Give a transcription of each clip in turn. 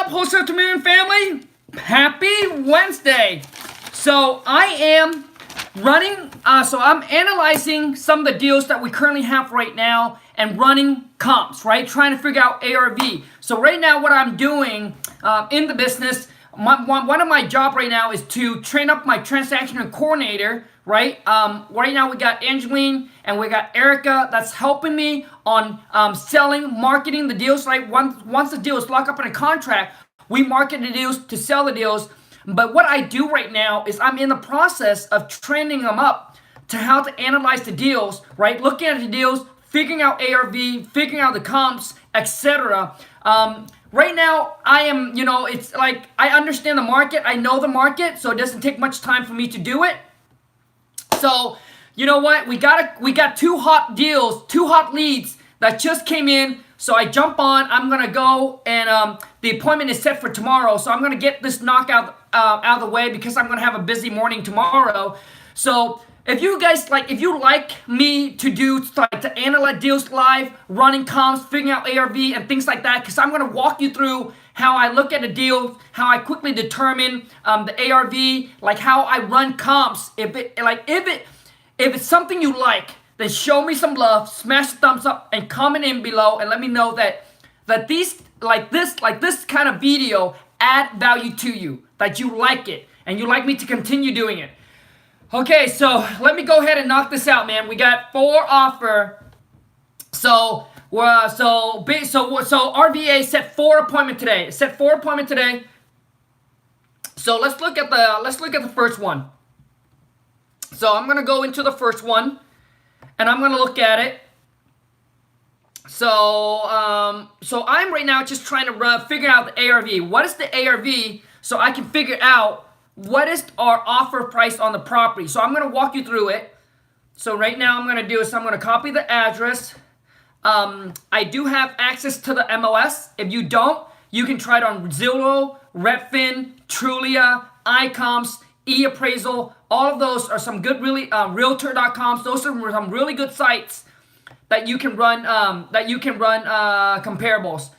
up, Wholesale community family? Happy Wednesday. So I am running, I'm analyzing some of the deals that we currently have right now and running comps, right? Trying to figure out ARV. So right now what I'm doing in the business, one of my job right now is to train up my transaction coordinator, right? Right now we got Angeline and we got Erica that's helping me on selling, marketing the deals, right? Once the deal is locked up in a contract, we market the deals to sell the deals. But what I do right now is I'm in the process of training them up to how to analyze the deals, right? Looking at the deals, figuring out ARV, figuring out the comps, etc. Right now, I am, it's like I understand the market, I know the market, so it doesn't take much time for me to do it. So, you know what? We got two hot deals, two hot leads that just came in. So I jump on. I'm gonna go, and the appointment is set for tomorrow. So I'm gonna get this knockout out of the way because I'm gonna have a busy morning tomorrow. So if you guys if you like me to do to analyze deals live, running comps, figuring out ARV and things like that, because I'm gonna walk you through how I look at a deal, how I quickly determine the ARV, like how I run comps. If it's something you like, then show me some love, smash the thumbs up, and comment in below, and let me know that these this kind of video add value to you, that you like it, and you like me to continue doing it. Okay, so let me go ahead and knock this out, man. We got 4 offer. So RVA set 4 appointment today. Set 4 appointment today. So let's look at the first one. So I'm gonna go into the first one, and I'm gonna look at it. So I'm right now just trying to figure out the ARV. What is the ARV so I can figure out what is our offer price on the property. So I'm gonna walk you through it. So right now I'm gonna do is I'm gonna copy the address. I do have access to the MLS. If you don't, you can try it on Zillow, Redfin, Trulia, iComps, eAppraisal. All of those are some good, really, Realtor.coms. Those are some really good sites that you can run comparables.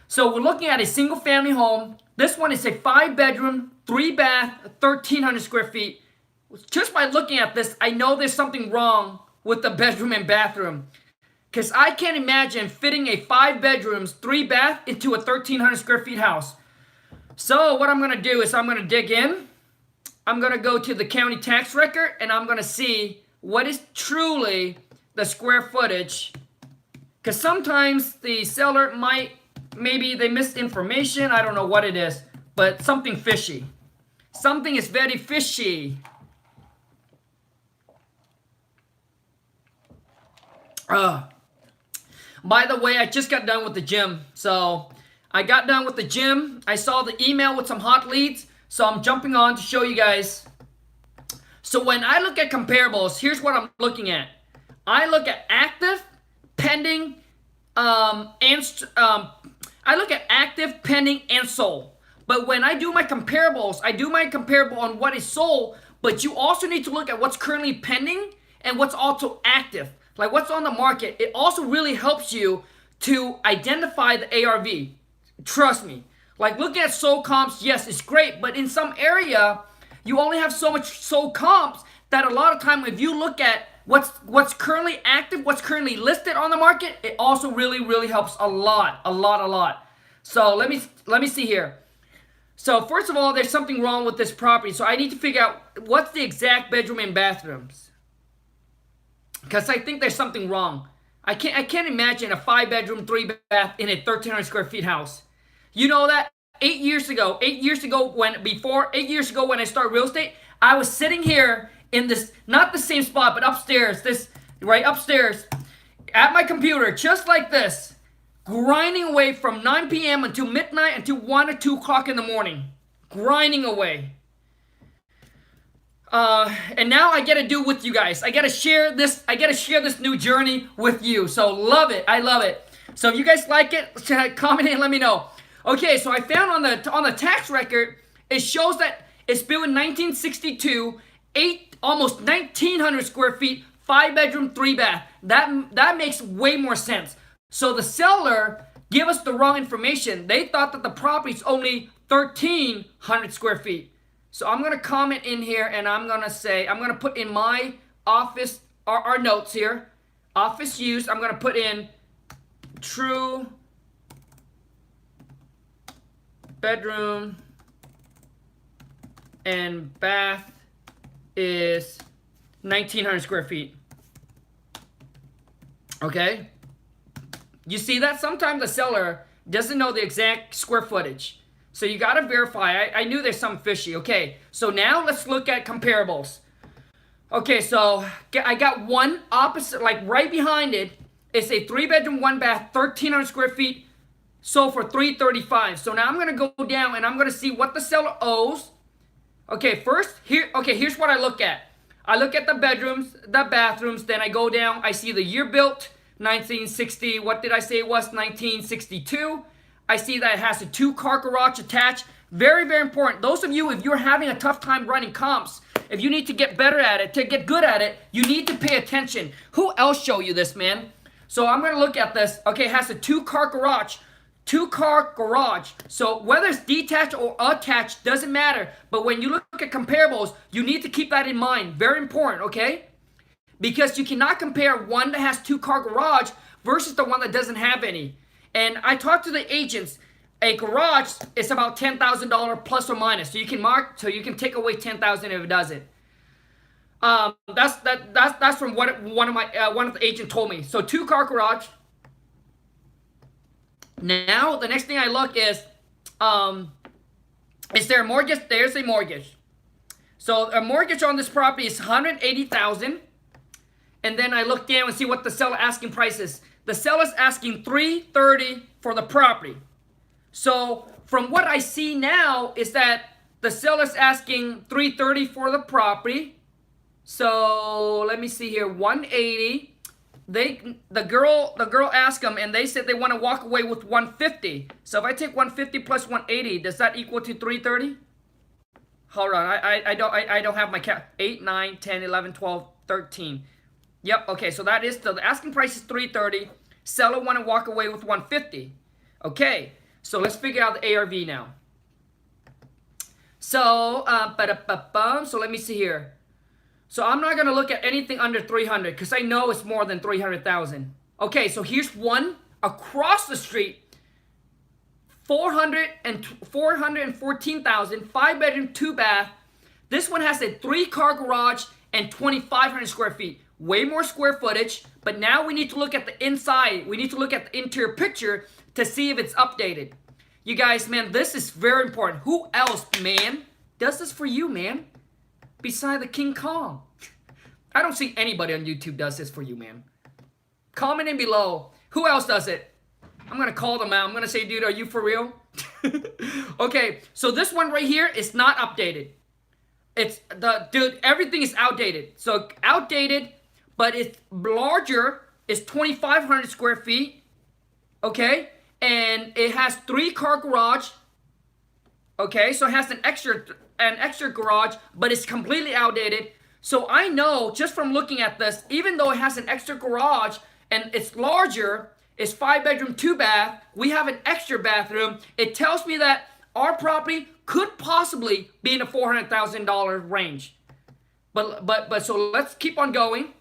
So we're looking at a single family home. This one is a 5-bedroom, 3-bath, 1,300 square feet. Just by looking at this, I know there's something wrong with the bedroom and bathroom, because I can't imagine fitting a 5 bedrooms, 3-bath into a 1,300 square feet house. So what I'm gonna do is I'm gonna dig in. I'm gonna go to the county tax record, and I'm gonna see what is truly the square footage, because sometimes the seller maybe they missed information. I don't know what it is, but something fishy. Something is very fishy. By the way, I just got done with the gym. So I got done with the gym. I saw the email with some hot leads. So I'm jumping on to show you guys. So when I look at comparables, here's what I'm looking at. I look at active, pending, I look at active, pending, and sold. But when I do my comparables, I do my comparable on what is sold, but you also need to look at what's currently pending and what's also active. Like what's on the market. It also really helps you to identify the ARV. Trust me. Like looking at sold comps, yes, it's great, but in some area, you only have so much sold comps that a lot of time if you look at what's currently active, what's currently listed on the market, it also really helps a lot. So let me see here. So first of all, there's something wrong with this property. So I need to figure out what's the exact bedroom and bathrooms, because I think there's something wrong. I can't imagine a 5-bedroom, 3-bath in a 1,300 square feet house. You know that 8 years ago when I started real estate, I was sitting here in this, not the same spot, but upstairs, upstairs at my computer, just like this, grinding away from 9 p.m. until midnight, until 1 or 2 o'clock in the morning, grinding away. And now I get to do with you guys. I get to share this new journey with you. So love it. I love it. So if you guys like it, comment and let me know. Okay, so I found on the tax record, it shows that it's built in 1962, almost 1,900 square feet, 5-bedroom, 3-bath. That makes way more sense. So the seller give us the wrong information. They thought that the property is only 1,300 square feet. So I'm going to comment in here and I'm going to say, I'm going to put in my office, our notes here, office use, I'm going to put in true bedroom and bath is 1,900 square feet. Okay? You see that? Sometimes the seller doesn't know the exact square footage. So you got to verify. I knew there's something fishy. Okay, so now let's look at comparables. Okay, so I got one opposite, like right behind it. It's a 3-bedroom, 1-bath, 1,300 square feet, sold for $335. So now I'm going to go down and I'm going to see what the seller owes. Okay, first, here's what I look at. I look at the bedrooms, the bathrooms, then I go down, I see the year built, 1960, what did I say it was, 1962. I see that it has a 2-car garage attached. Very, very important. Those of you, if you're having a tough time running comps, if you need to get better at it, to get good at it, you need to pay attention. Who else show you this, man? So I'm going to look at this. Okay, it has a 2-car garage. 2-car garage. So whether it's detached or attached, doesn't matter. But when you look at comparables, you need to keep that in mind. Very important, okay? Because you cannot compare one that has 2-car garage versus the one that doesn't have any. And I talked to the agents. A garage is about $10,000 plus or minus. So you can mark, so you can take away $10,000 if it doesn't. That's from what one of the agents told me. So 2-car garage. Now the next thing I look is there a mortgage? There's a mortgage. So a mortgage on this property is $180,000. And then I look down and see what the seller asking price is. The seller's asking $330 for the property. So from what I see now is that the seller's asking $330 for the property. So let me see here, 180. The girl asked them and they said they want to walk away with 150. So if I take 150 plus 180, does that equal to 330? Hold on, I don't have my cap. 8, 9, 10, 11, 12, 13. Yep, okay, so that is the asking price is 330. Seller want to walk away with 150. Okay, so let's figure out the ARV now. So, so let me see here. So I'm not going to look at anything under 300 because I know it's more than 300,000. Okay, so here's one across the street. 414,000, 5-bedroom, 2-bath. This one has a 3-car garage and 2,500 square feet. Way more square footage, but now we need to look at the inside. We need to look at the interior picture to see if it's updated. You guys, man, this is very important. Who else, man, does this for you, man? Beside the King Khang. I don't see anybody on YouTube does this for you, man. Comment in below. Who else does it? I'm going to call them out. I'm going to say, dude, are you for real? Okay, so this one right here is not updated. Dude, everything is outdated. So outdated, but it's larger. It's 2,500 square feet. Okay, and it has 3-car garage. Okay, so it has an extra garage, but it's completely outdated. So I know just from looking at this, even though it has an extra garage and it's larger, it's 5-bedroom, 2-bath, we have an extra bathroom. It tells me that our property could possibly be in the $400,000 range. But so let's keep on going.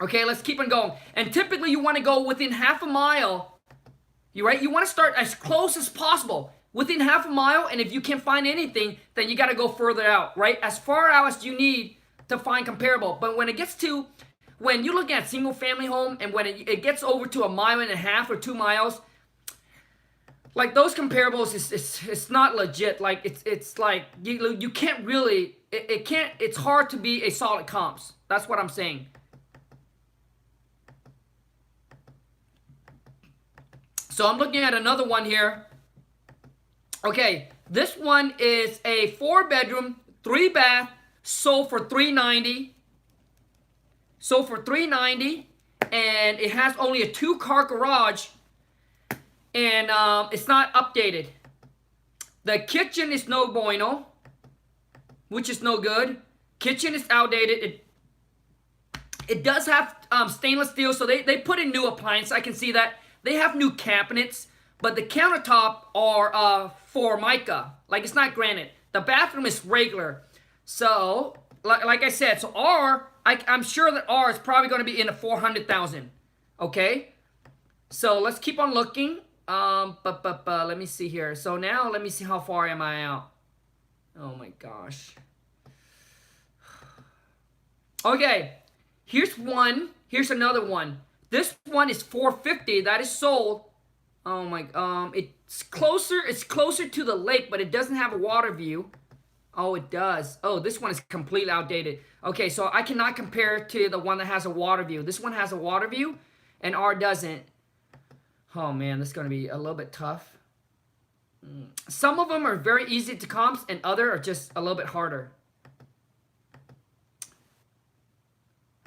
Okay, let's keep on going. And typically you want to go within half a mile. You want to start as close as possible. Within half a mile, and if you can't find anything, then you got to go further out, right? As far out as you need to find comparable. But when it gets to, when you're looking at single family home, and when it gets over to 1.5 miles or 2 miles, like those comparables, it's not legit. Like it's like you can't really, it's hard to be a solid comps. That's what I'm saying. So I'm looking at another one here. Okay, this one is a 4-bedroom, 3-bath, sold for $390. Sold for $390, and it has only a 2-car garage, and it's not updated. The kitchen is no bueno, which is no good. Kitchen is outdated. It does have stainless steel, so they put in new appliance. I can see that. They have new cabinets, but the countertop are Formica. Like, it's not granite. The bathroom is regular. So, like I said, so I'm sure that R is probably going to be in the 400,000. Okay? So, let's keep on looking. Let me see here. So, now let me see how far am I out. Oh my gosh. Okay. Here's one. Here's another one. This one is 450. That is sold. Oh my, it's closer to the lake, but it doesn't have a water view. Oh, it does. Oh, this one is completely outdated. Okay, so I cannot compare it to the one that has a water view. This one has a water view, and R doesn't. Oh man, this is going to be a little bit tough. Some of them are very easy to comps, and other are just a little bit harder.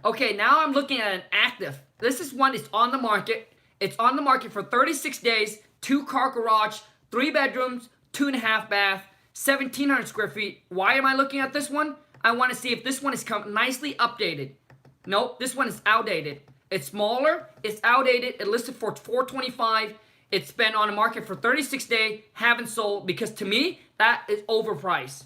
Okay, now I'm looking at an active. This is one that's on the market. It's on the market for 36 days, 2-car garage, 3 bedrooms, 2.5 bath, 1,700 square feet. Why am I looking at this one? I want to see if this one is nicely updated. Nope, this one is outdated. It's smaller, it's outdated, it listed for $425. It's been on the market for 36 days, haven't sold, because to me, that is overpriced.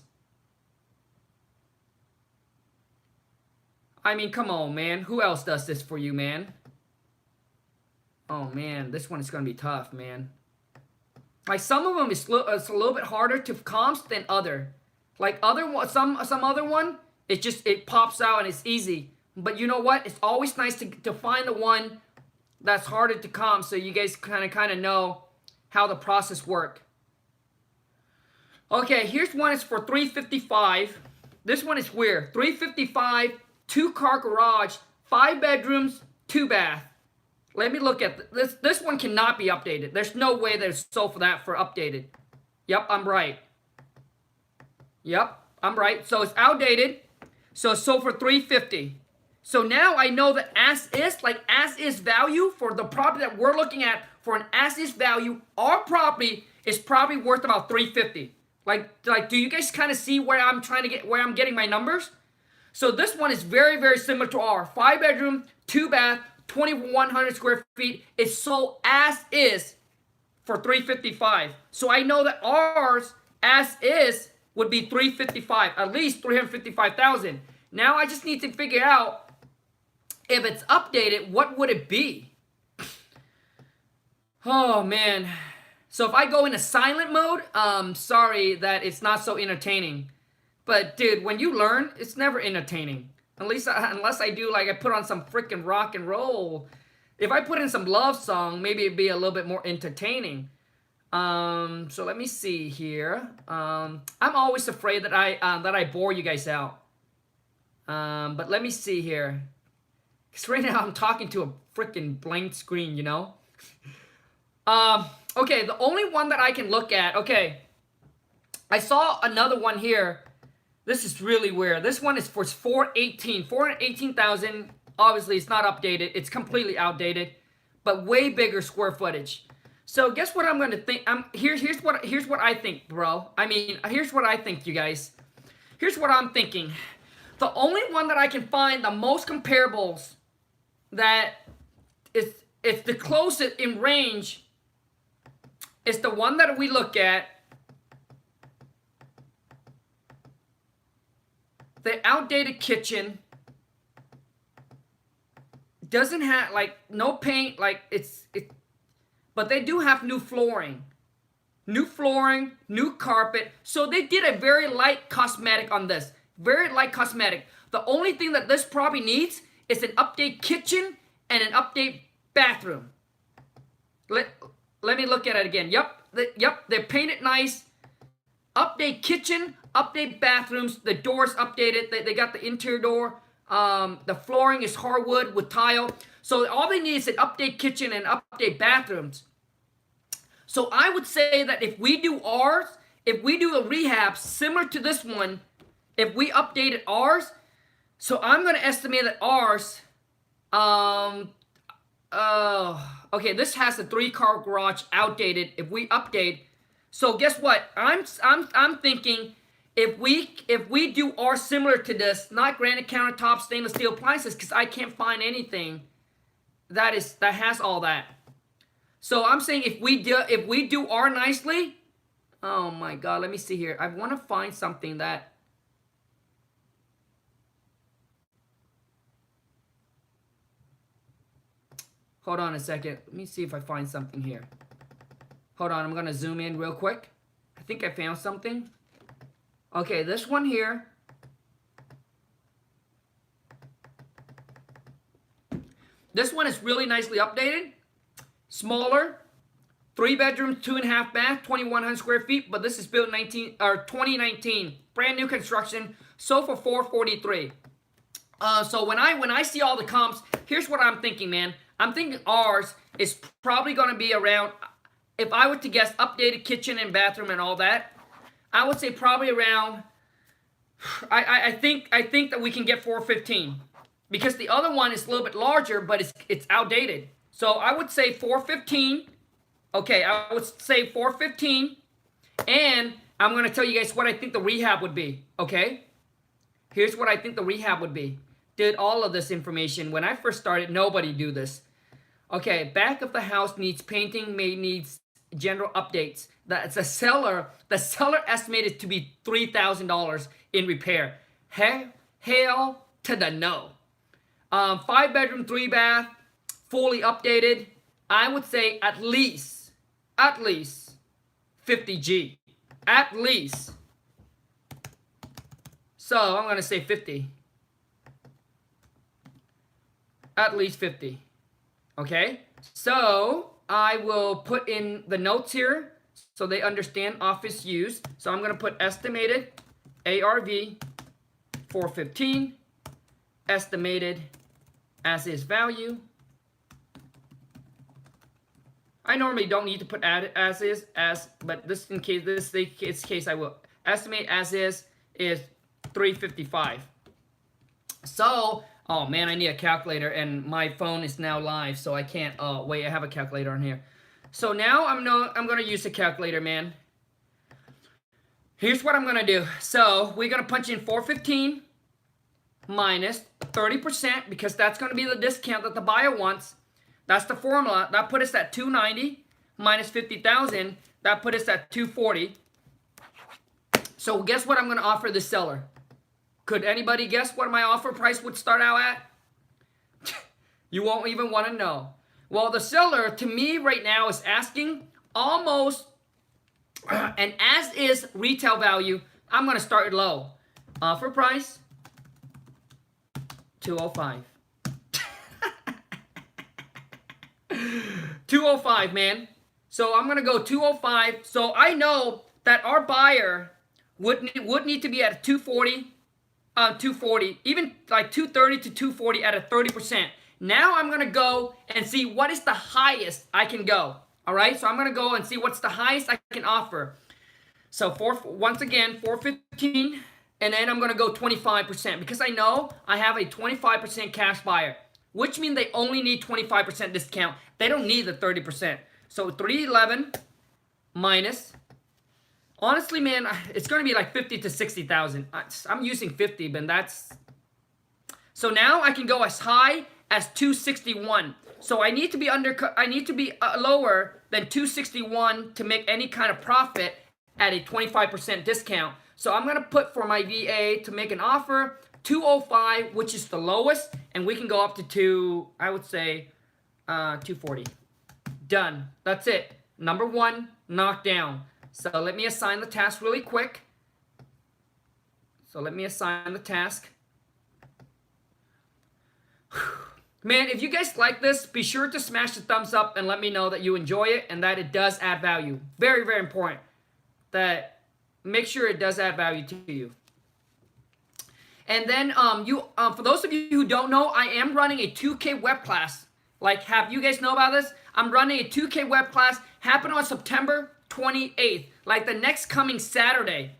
I mean, come on, man. Who else does this for you, man? Oh, man. This one is going to be tough, man. Like, some of them it's a little bit harder to comps than other. Like, some other one, it pops out and it's easy. But you know what? It's always nice to find the one that's harder to comp so you guys kind of know how the process works. Okay, here's one. It's for $355. This one is weird. $355. 2-car garage, 5 bedrooms, 2 bath. Let me look at this. This one cannot be updated. There's no way that it's sold for that for updated. Yep, I'm right. Yep, I'm right. So it's outdated. So it's sold for $350. So now I know that as is value for the property that we're looking at for an as is value, our property is probably worth about $350. Like do you guys kind of see where I'm getting my numbers? So this one is very, very similar to our 5 bedroom, 2 bath, 2,100 square feet. It's sold as is for $355. So I know that ours as is would be $355, at least $355,000. Now I just need to figure out if it's updated, what would it be? Oh man. So if I go into silent mode, sorry that it's not so entertaining. But dude, when you learn, it's never entertaining. Unless I do, like, I put on some freaking rock and roll. If I put in some love song, maybe it'd be a little bit more entertaining. So let me see here. I'm always afraid that I bore you guys out. But let me see here. Because right now I'm talking to a freaking blank screen, you know? Okay, the only one that I can look at, okay. I saw another one here. This is really weird. This one is for $418,000. $418,000. Obviously, it's not updated. It's completely outdated, but way bigger square footage. So, guess what I'm going to think? Here's what I think, bro. I mean, here's what I think, you guys. Here's what I'm thinking. The only one that I can find the most comparables that is the closest in range is the one that we look at. The outdated kitchen doesn't have, like, no paint, like, but they do have new flooring, new carpet. So they did a very light cosmetic on this, very light cosmetic. The only thing that this probably needs is an update kitchen and an update bathroom. Let me look at it again. Yep, they're painted nice. Update kitchen, update bathrooms, the doors updated, they got the interior door, the flooring is hardwood with tile. So all they need is an update kitchen and update bathrooms. So I would say that if we do ours, if we do a rehab similar to this one, if we updated ours, so I'm going to estimate that ours, okay, this has a 3-car garage outdated. If we update, so guess what? I'm thinking if we do ours similar to this, not granite countertops, stainless steel appliances, because I can't find anything that has all that. So I'm saying if we do R nicely, oh my God, let me see here. I want to find something that, hold on a second. Let me see if I find something here. Hold on, I'm going to zoom in real quick. I think I found something. Okay, this one here. This one is really nicely updated. Smaller. 3 bedrooms, 2.5 bath, 2,100 square feet. But this is built 2019. Brand new construction. Sold for $443. So when I see all the comps, here's what I'm thinking, man. I'm thinking ours is probably going to be around, if I were to guess, updated kitchen and bathroom and all that, I would say probably around, I think that we can get 415. Because the other one is a little bit larger, but it's outdated. So I would say 415. Okay, I would say 415. And I'm going to tell you guys what I think the rehab would be. Okay? Here's what I think the rehab would be. Did all of this information. When I first started, nobody do this. Okay, back of the house needs painting, needs general updates. That's the seller estimated to be $3,000 in repair. Hell to the no. 5 bedroom, 3 bath, fully updated. I would say at least 50G. At least. So I'm going to say 50. At least 50. Okay? So I will put in the notes here so they understand office use. So I'm going to put estimated ARV 415. Estimated as is value. I normally don't need to put as is, but this case I will. Estimate as is 355. So, oh man, I need a calculator and my phone is now live, so I can't. Oh wait, I have a calculator on here. So now I'm gonna use the calculator, man. Here's what I'm gonna do. So we're gonna punch in 415 minus 30% because that's gonna be the discount that the buyer wants. That's the formula. That put us at 290 minus 50,000. That put us at 240. So guess what I'm going to offer the seller? Could anybody guess what my offer price would start out at? You won't even want to know. Well, the seller to me right now is asking almost an as-is retail value. I'm going to start low. Offer price 205. 205, man. So I'm gonna go 205. So I know that our buyer would need to be at 240, 240, even like 230 to 240 at a 30%. Now I'm gonna go and see what is the highest I can go. All right. So I'm gonna go and see what's the highest I can offer. So once again 415, and then I'm gonna go 25% because I know I have a 25% cash buyer, which means they only need 25% discount. They don't need the 30%. So 311 minus, honestly, man, it's going to be like 50 to 60,000. I'm using 50, but that's, so now I can go as high as 261. So I need to be lower than 261 to make any kind of profit at a 25% discount. So I'm going to put for my VA to make an offer 205, which is the lowest, and we can go up to I would say 240. Done. That's it. Number one, knocked down. So let me assign the task really quick. So let me assign the task. Man, if you guys like this, be sure to smash the thumbs up and let me know that you enjoy it and that it does add value. Very, very important that make sure it does add value to you. And then for those of you who don't know, I am running a 2K web class. Like, have you guys know about this? I'm running a 2K web class, happening on September 28th, like the next coming Saturday.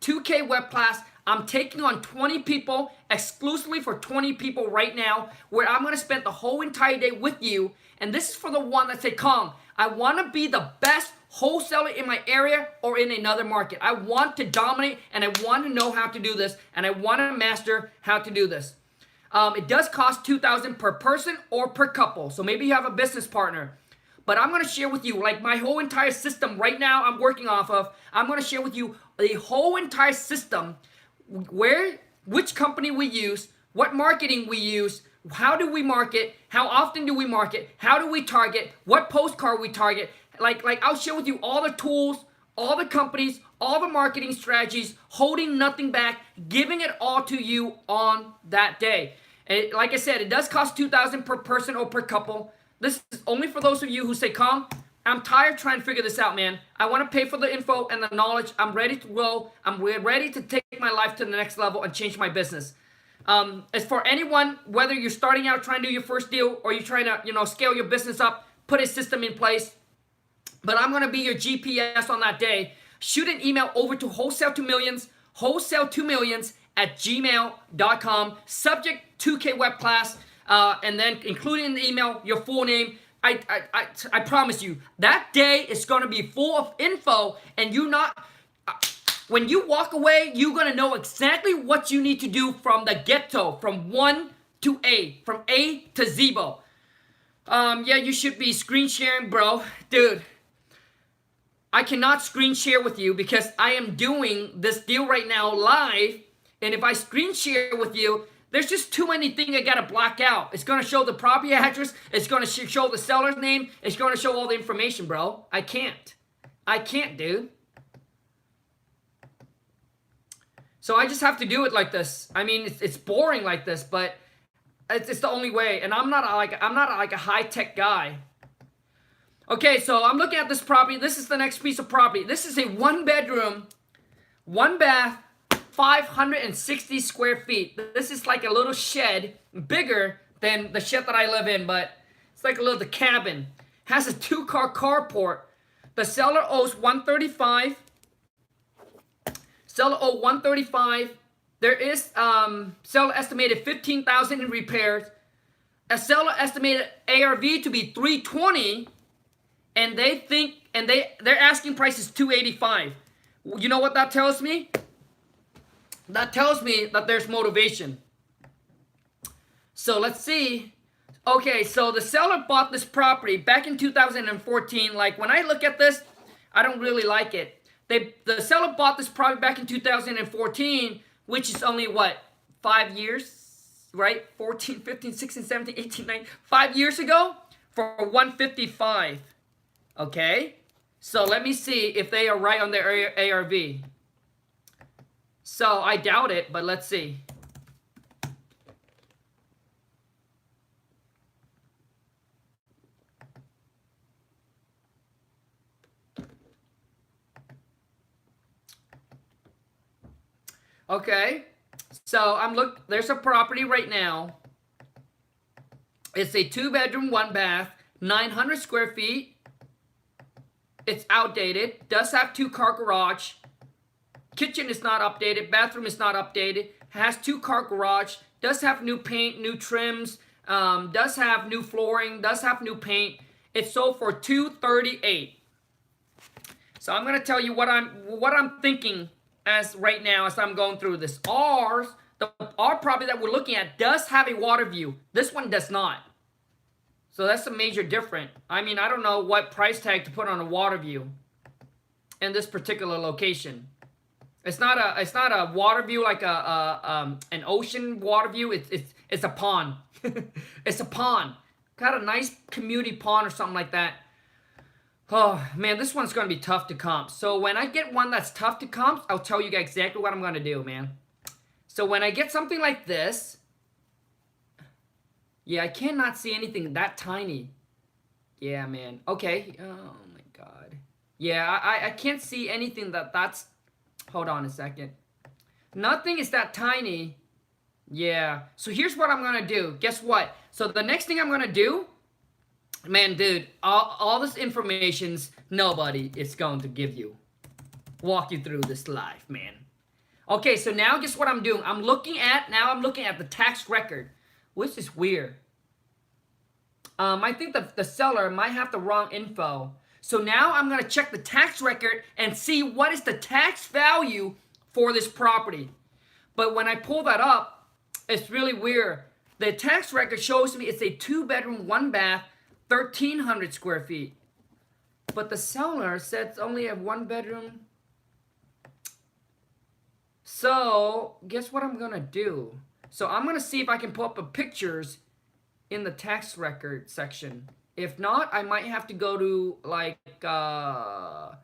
2K web class. I'm taking on 20 people, exclusively for 20 people right now, where I'm going to spend the whole entire day with you. And this is for the one that say, Khang, I want to be the best wholesaler in my area or in another market. I want to dominate and I want to know how to do this and I want to master how to do this. It does cost $2,000 per person or per couple. So maybe you have a business partner. but I'm going to share with you like my whole entire system right now I'm working off of. I'm going to share with you the whole entire system, which company we use, what marketing we use, how do we market, how often do we market, how do we target, what postcard we target. Like I'll share with you all the tools, all the companies, all the marketing strategies, holding nothing back, giving it all to you on that day. And like I said, it does cost $2,000 per person or per couple. This is only for those of you who say, Khang, I'm tired trying to figure this out, man. I want to pay for the info and the knowledge. I'm ready to grow. I'm ready to take my life to the next level and change my business. As for anyone, whether you're starting out trying to do your first deal or you're trying to, scale your business up, put a system in place. But I'm going to be your GPS on that day. Shoot an email over to Wholesale2Millions, Wholesale2Millions at gmail.com. Subject 2K web class, and then including in the email your full name. I promise you, that day is going to be full of info, and when you walk away, you're going to know exactly what you need to do from the get-go, from 1 to A, from A to Zebo. Yeah, you should be screen sharing, bro. Dude, I cannot screen share with you because I am doing this deal right now live, and if I screen share with you, there's just too many things I gotta block out. It's gonna show the property address, it's gonna show the seller's name, it's gonna show all the information, bro. I can't, dude. So I just have to do it like this. I mean, it's boring like this, but it's the only way. And I'm not like a high-tech guy. Okay, so I'm looking at this property. This is the next piece of property. This is a 1-bedroom, 1-bath, 560 square feet. This is like a little shed, bigger than the shed that I live in, but it's like a little cabin. Has a 2-car carport. The seller owes $135. Seller owed $135. There is seller estimated $15,000 in repairs. A seller estimated ARV to be $320, and their asking price is $285. You know what that tells me? That tells me that there's motivation. So let's see. Okay, so the seller bought this property back in 2014. Like when I look at this, I don't really like it. The seller bought this property back in 2014, which is only what, 5 years, right? 14, 15, 16, 17, 18, 19, 5 years ago for $155. Okay, so let me see if they are right on their ARV. So I doubt it, but let's see. Okay, so there's a property right now. It's a 2-bedroom, 1-bath, 900 square feet. It's outdated, does have 2-car garage. Kitchen is not updated, bathroom is not updated, has 2-car garage, does have new paint, new trims, does have new flooring, does have new paint. It's sold for $238. So I'm gonna tell you what I'm thinking as right now as I'm going through this. Our property that we're looking at does have a water view. This one does not. So that's a major difference. I mean, I don't know what price tag to put on a water view in this particular location. It's not a water view like an ocean water view. It's a pond. It's a pond. Got a nice community pond or something like that. Oh man, this one's gonna be tough to comp. So when I get one that's tough to comp, I'll tell you guys exactly what I'm gonna do, man. So when I get something like this, yeah, I cannot see anything that tiny. Yeah, man. Okay. Oh my God. Yeah, I can't see anything that's. Hold on a second. Nothing is that tiny. Yeah. So here's what I'm gonna do. Guess what? So the next thing I'm gonna do, man, dude, all this information's nobody is going to give you. Walk you through this live, man. Okay, so now guess what I'm doing? I'm looking at the tax record, which is weird. I think the seller might have the wrong info. So now I'm going to check the tax record and see what is the tax value for this property. But when I pull that up, it's really weird. The tax record shows me it's a 2-bedroom, 1-bath, 1,300 square feet. But the seller said it's only a 1-bedroom. So, guess what I'm gonna do? So I'm gonna see if I can pull up the pictures in the tax record section. If not, I might have to go to like, because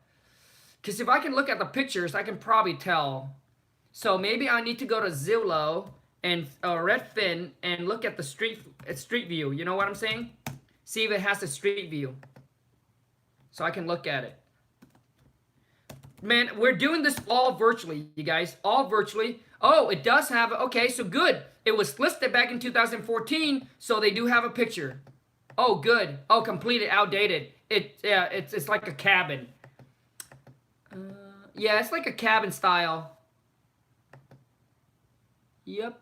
if I can look at the pictures, I can probably tell. So maybe I need to go to Zillow and Redfin and look at the street view. You know what I'm saying? See if it has a street view, so I can look at it. Man, we're doing this all virtually, you guys. All virtually. Oh, it does have, okay, so good. It was listed back in 2014, so they do have a picture. Oh, good. Oh, completed, outdated. It's like a cabin. Yeah, it's like a cabin style. Yep.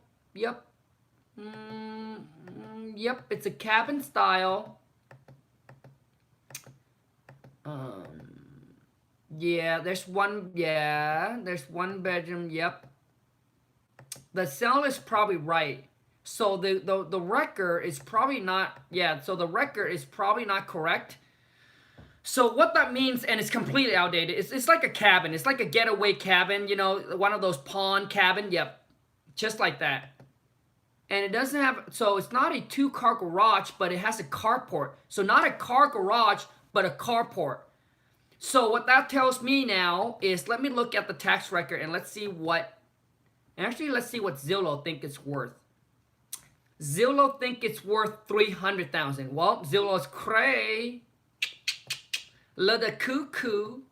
Yep, it's a cabin style. Yeah, there's one bedroom. Yep. The seller is probably right. So the record is probably not, so the record is probably not correct. So what that means, and it's completely outdated, it's like a cabin. It's like a getaway cabin, you know, one of those pawn cabin. Yep, just like that. And it doesn't have, so it's not a 2-car garage, but it has a carport. So not a car garage, but a carport. So what that tells me now is, let me look at the tax record and let's see what Zillow think it's worth. Zillow think it's worth $300,000. Well, Zillow's cray. Little cuckoo.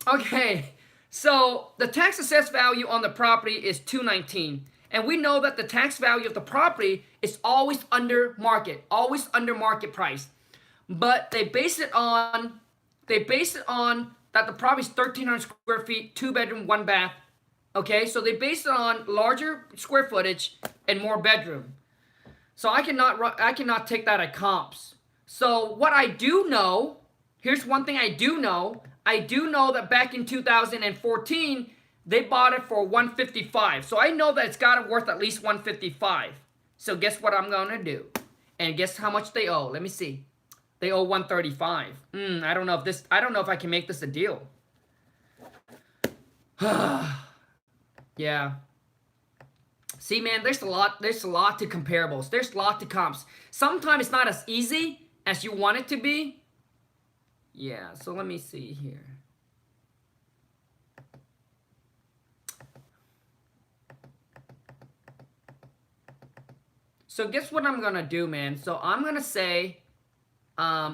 Okay, so the tax assessed value on the property is $219. And we know that the tax value of the property is always under market price. But they base it on that the property is 1,300 square feet, 2-bedroom, 1-bath. Okay, so they base it on larger square footage and more bedroom. So I cannot take that at comps. So what I do know, here's one thing I do know. I do know that back in 2014, they bought it for $155. So I know that it's got to worth at least $155. So guess what I'm going to do? And guess how much they owe? Let me see. They owe $135. I don't know if I can make this a deal. Yeah. See, man, there's a lot to comparables. There's a lot to comps. Sometimes it's not as easy as you want it to be. Yeah, so let me see here. So guess what I'm gonna do, man? So I'm gonna say,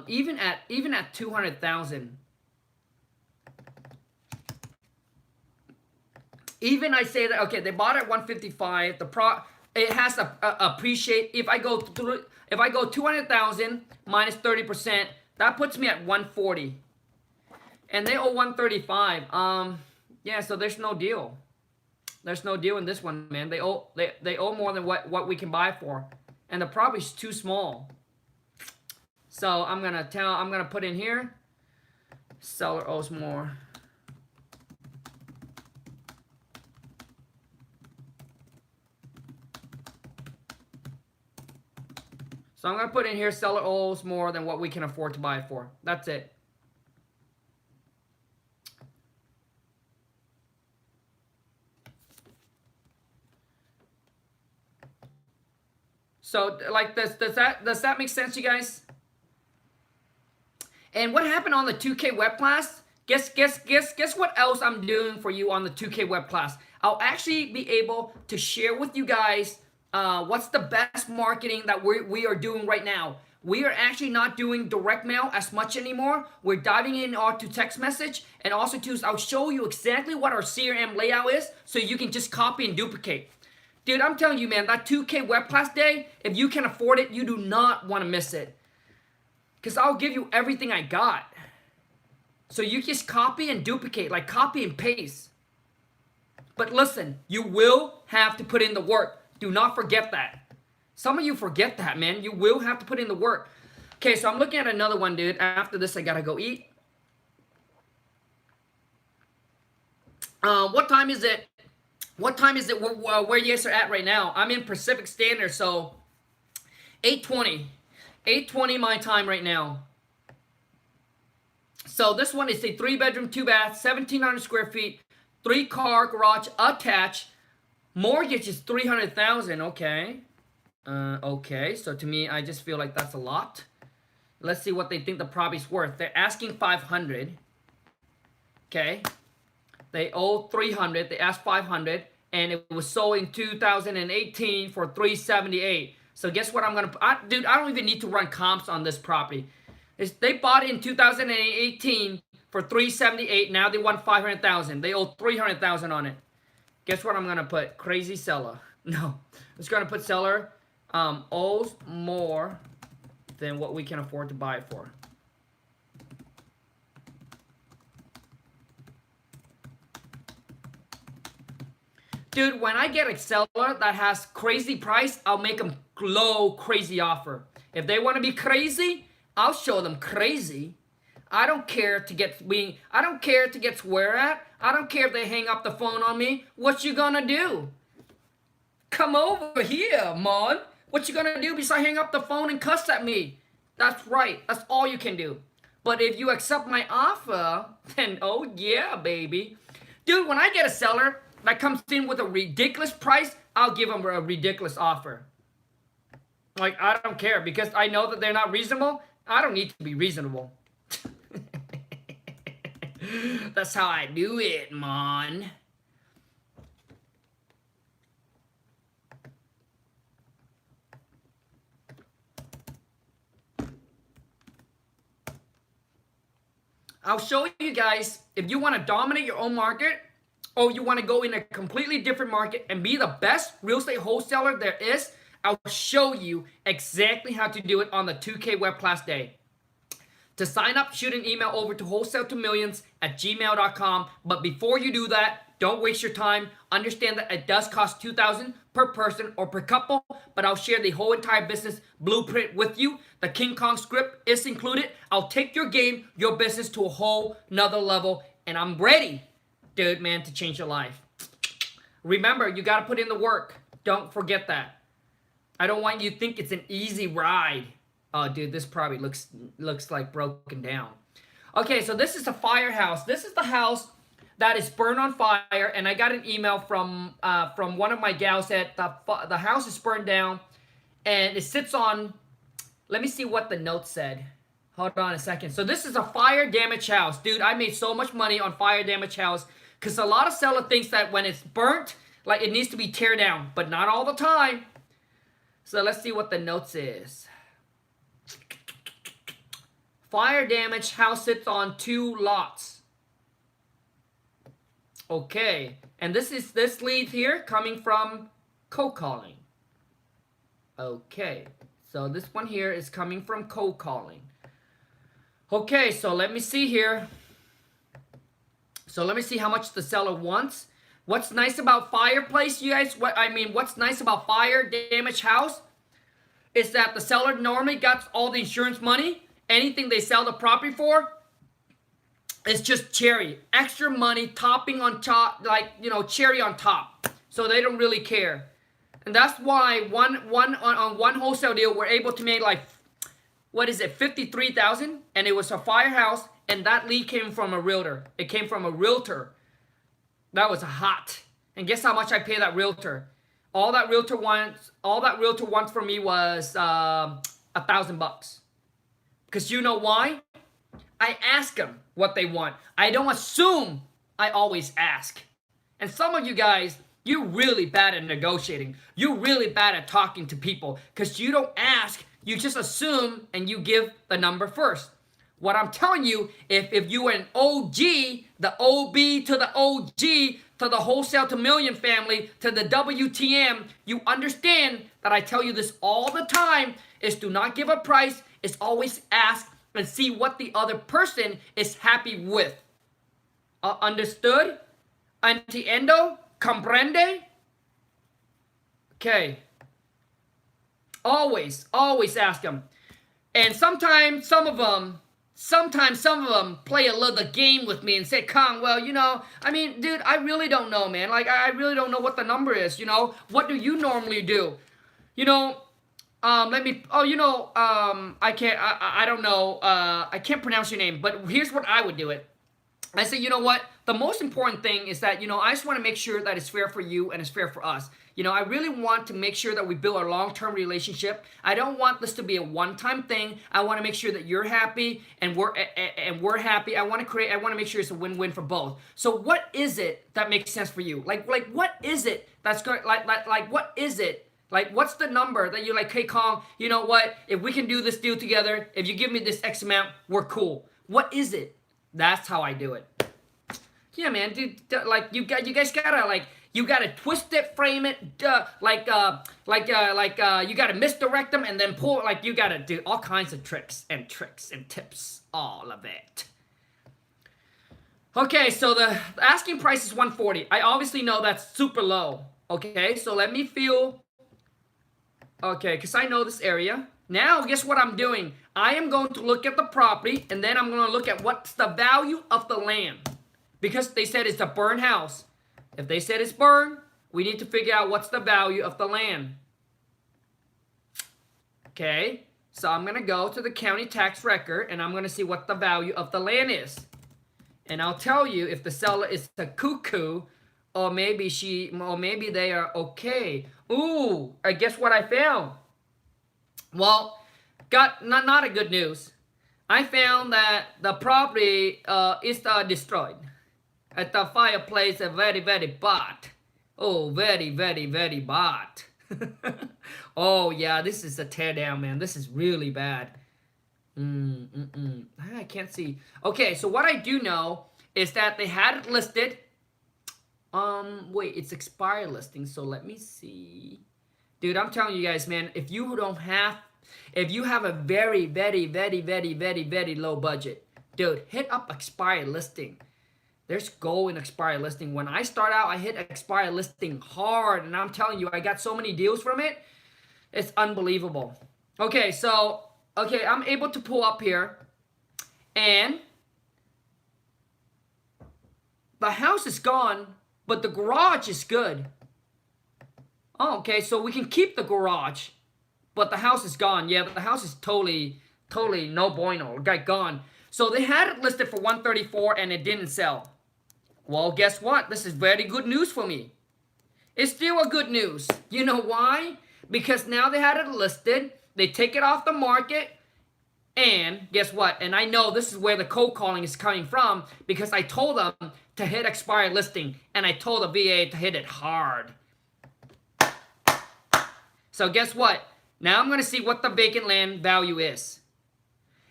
even at 200,000, even I say that, okay, they bought it at 155. It has to appreciate. If I go 200,000 minus 30%, that puts me at 140, and they owe 135. Yeah, so there's no deal. There's no deal in this one, man. They owe more than what we can buy for, and the property's too small. So I'm gonna put in here, seller owes more. So I'm gonna put in here, seller owes more than what we can afford to buy it for. That's it. So, like, does that make sense, you guys? And what happened on the 2K web class? Guess what else I'm doing for you on the 2K web class? I'll actually be able to share with you guys what's the best marketing that we are doing right now. We are actually not doing direct mail as much anymore. We're diving in to text message, and also I'll show you exactly what our CRM layout is, so you can just copy and duplicate. Dude, I'm telling you, man, that 2K web class day, if you can afford it, you do not want to miss it. Because I'll give you everything I got. So you just copy and duplicate, like copy and paste. But listen, you will have to put in the work. Do not forget that. Some of you forget that, man. You will have to put in the work. Okay, so I'm looking at another one, dude. After this, I gotta go eat. What time is it? What time is it where you guys are at right now? I'm in Pacific Standard, so 8:20. 8:20 my time right now. So this one is a 3-bedroom, 2-bath, 1,700 square feet, 3-car garage attached. Mortgage is $300,000. Okay. Okay. So to me, I just feel like that's a lot. Let's see what they think the property's worth. They're asking $500. Okay. They owe $300. They asked $500, and it was sold in 2018 for $378. So guess what I'm gonna? Dude, I don't even need to run comps on this property. They bought it in 2018 for $378. Now they want $500,000. They owe $300,000 on it. Guess what I'm gonna put? Crazy seller. No, I'm just gonna put seller owes more than what we can afford to buy it for. Dude, when I get a seller that has crazy price, I'll make them low crazy offer. If they want to be crazy, I'll show them crazy. I don't care to get swear at. I don't care if they hang up the phone on me. What you gonna do? Come over here, man. What you gonna do besides hang up the phone and cuss at me? That's right. That's all you can do. But if you accept my offer, then oh yeah, baby. Dude, when I get a seller that comes in with a ridiculous price, I'll give them a ridiculous offer. Like, I don't care, because I know that they're not reasonable. I don't need to be reasonable. That's how I do it, man. I'll show you guys, if you want to dominate your own market, or you want to go in a completely different market and be the best real estate wholesaler there is, I'll show you exactly how to do it on the 2K web class day. To sign up, shoot an email over to wholesale2millions@gmail.com. But before you do that, don't waste your time. Understand that it does cost $2,000 per person or per couple, but I'll share the whole entire business blueprint with you. The King Kong script is included. I'll take your game, your business to a whole nother level, and I'm ready, dude, man, to change your life. Remember, you got to put in the work. Don't forget that. I don't want you to think it's an easy ride. Oh, dude, this probably looks like broken down. Okay, so this is a firehouse. This is the house that is burned on fire, and I got an email from one of my gals that the house is burned down, and it sits on. Let me see what the note said. Hold on a second. So this is a fire damaged house, dude. I made so much money on fire damaged house because a lot of seller thinks that when it's burnt, like it needs to be tear down, but not all the time. So let's see what the notes is. Fire damage house sits on 2 lots. Okay, and this lead here coming from cold calling. Okay, so this one here is coming from cold calling. Okay, so let me see here. So let me see how much the seller wants. What's nice about fireplace, you guys? What's nice about fire damage house is that the seller normally gets all the insurance money. Anything they sell the property for is just cherry. Extra money, topping on top, like, you know, cherry on top. So they don't really care. And that's why on one wholesale deal, we're able to make like, what is it, $53,000? And it was a firehouse, and that lead came from a realtor. It came from a realtor. That was hot. And guess how much I pay that realtor? All that realtor wants from me was $1,000. Because you know why? I ask them what they want. I don't assume, I always ask. And some of you guys, you're really bad at negotiating. You're really bad at talking to people. Because you don't ask, you just assume and you give the number first. What I'm telling you, if you are an OG, the OB to the OG, to the Wholesale to Million family, to the WTM, you understand that I tell you this all the time, is do not give a price, is always ask and see what the other person is happy with. Understood? Entiendo? Comprende? Okay. Always ask them. And sometimes some of them play a little game with me and say, Khang, well, you know, I mean, dude, I really don't know, man. Like, I really don't know what the number is, you know. What do you normally do? You know, Let me. Oh, I can't. I don't know. I can't pronounce your name. But here's what I would do it. I say, you know what? The most important thing is that, I just want to make sure that it's fair for you and it's fair for us. I really want to make sure that we build a long-term relationship. I don't want this to be a one-time thing. I want to make sure that you're happy and we're happy. I want to make sure it's a win-win for both. So what is it that makes sense for you? Like what is it that's going like what is it? Like, what's the number that you're like, hey, Khang, you know what? If we can do this deal together, if you give me this X amount, we're cool. What is it? That's how I do it. Yeah, man, dude. Like you guys gotta you gotta twist it, frame it, you gotta misdirect them and then pull. Like you gotta do all kinds of tricks and tips, all of it. Okay, so the asking price is 140. I obviously know that's super low. Okay, so let me feel. Okay, because I know this area. Now, guess what I'm doing? I am going to look at the property, and then I'm going to look at what's the value of the land. Because they said it's a burned house. If they said it's burned, we need to figure out what's the value of the land. Okay, so I'm going to go to the county tax record, and I'm going to see what the value of the land is. And I'll tell you if the seller is a cuckoo, or maybe they are okay. Ooh, I guess what I found? Well, not a good news. I found that the property is destroyed. At the fireplace, very, very bad. Oh, very, very, very bad. Oh, yeah, this is a teardown, man. This is really bad. I can't see. Okay, so what I do know is that they had it listed. Wait, it's expired listing, so let me see. Dude, I'm telling you guys, man, if you have a very, very, very, very, very, very low budget, dude, hit up expired listing. There's gold in expired listing. When I start out, I hit expired listing hard, and I'm telling you, I got so many deals from it. It's unbelievable. Okay, I'm able to pull up here, and the house is gone, but the garage is good. Oh, okay, so we can keep the garage, but the house is gone. Yeah, the house is totally no bueno. Got gone. So they had it listed for 134 and it didn't sell. Well, guess what? This is very good news for me. It's still a good news. You know why? Because now they had it listed. They take it off the market. And guess what? And I know this is where the cold calling is coming from because I told them to hit expired listing. And I told the VA to hit it hard. So guess what? Now I'm going to see what the vacant land value is.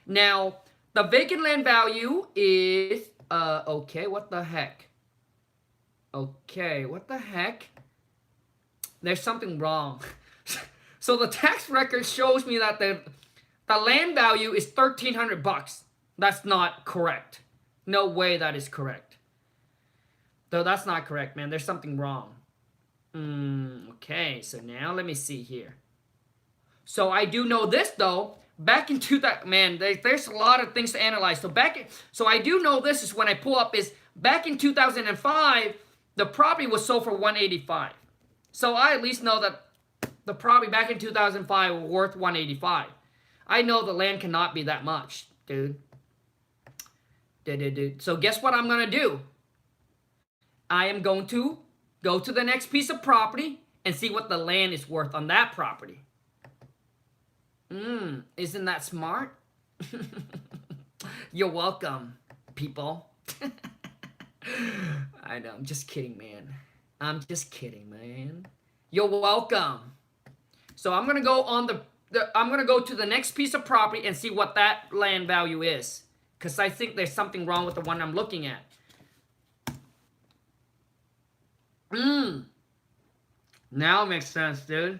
Now, the vacant land value is, okay, what the heck? Okay, what the heck? There's something wrong. So the tax record shows me that the land value is $1,300. That's not correct. No way that is correct. Though that's not correct, man. There's something wrong. Okay, so now let me see here. So I do know this though. Back in 2000, man, there's a lot of things to analyze. So I do know this is when I pull up is back in 2005, the property was sold for 185. So I at least know that the property back in 2005 was worth 185. I know the land cannot be that much, dude. So guess what I'm gonna do? I am going to go to the next piece of property and see what the land is worth on that property. Isn't that smart? You're welcome, people. I know, I'm just kidding, man. I'm just kidding, man. You're welcome. So I'm gonna go on I'm gonna go to the next piece of property and see what that land value is. Because I think there's something wrong with the one I'm looking at. Now it makes sense, dude.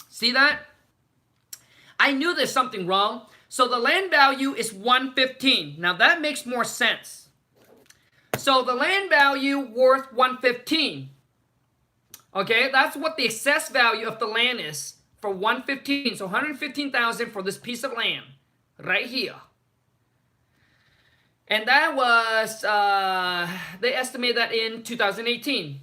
See that? I knew there's something wrong. So the land value is 115. Now that makes more sense. So the land value worth 115. Okay, that's what the assessed value of the land is for 115. So 115,000 for this piece of land right here. And that was, they estimated that in 2018.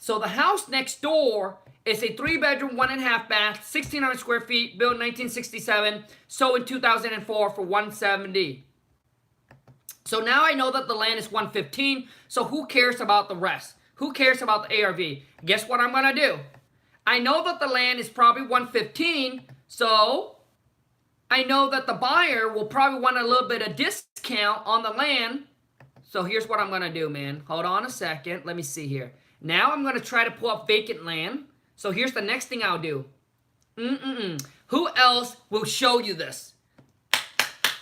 So the house next door is a 3-bedroom, 1.5 bath, 1,600 square feet, built in 1967, sold in 2004 for 170. So now I know that the land is 115, so who cares about the rest? Who cares about the ARV? Guess what I'm gonna do? I know that the land is probably 115, so I know that the buyer will probably want a little bit of discount on the land. So here's what I'm gonna do, man. Hold on a second. Let me see here. Now I'm gonna try to pull up vacant land. So here's the next thing I'll do. Who else will show you this?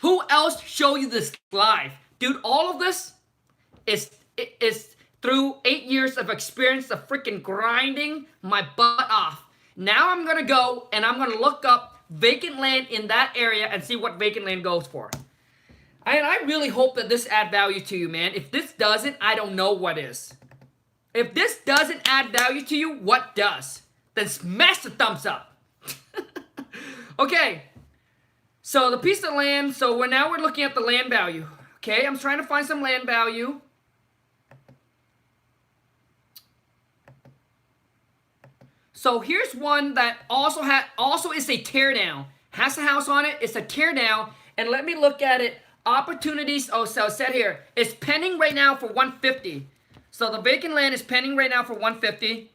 Who else show you this live? Dude, all of this is through 8 years of experience of freaking grinding my butt off. Now I'm gonna go and I'm gonna look up vacant land in that area and see what vacant land goes for. And I really hope that this add value to you, man. If this doesn't, I don't know what is. If this doesn't add value to you, what does? Then smash the thumbs up. Okay. So the piece of land, so now we're looking at the land value. Okay, I'm trying to find some land value. So here's one that also is a tear down. Has a house on it, it's a tear down. And let me look at it. Opportunities, oh, so it said here, it's pending right now for 150. So the vacant land is pending right now for 150.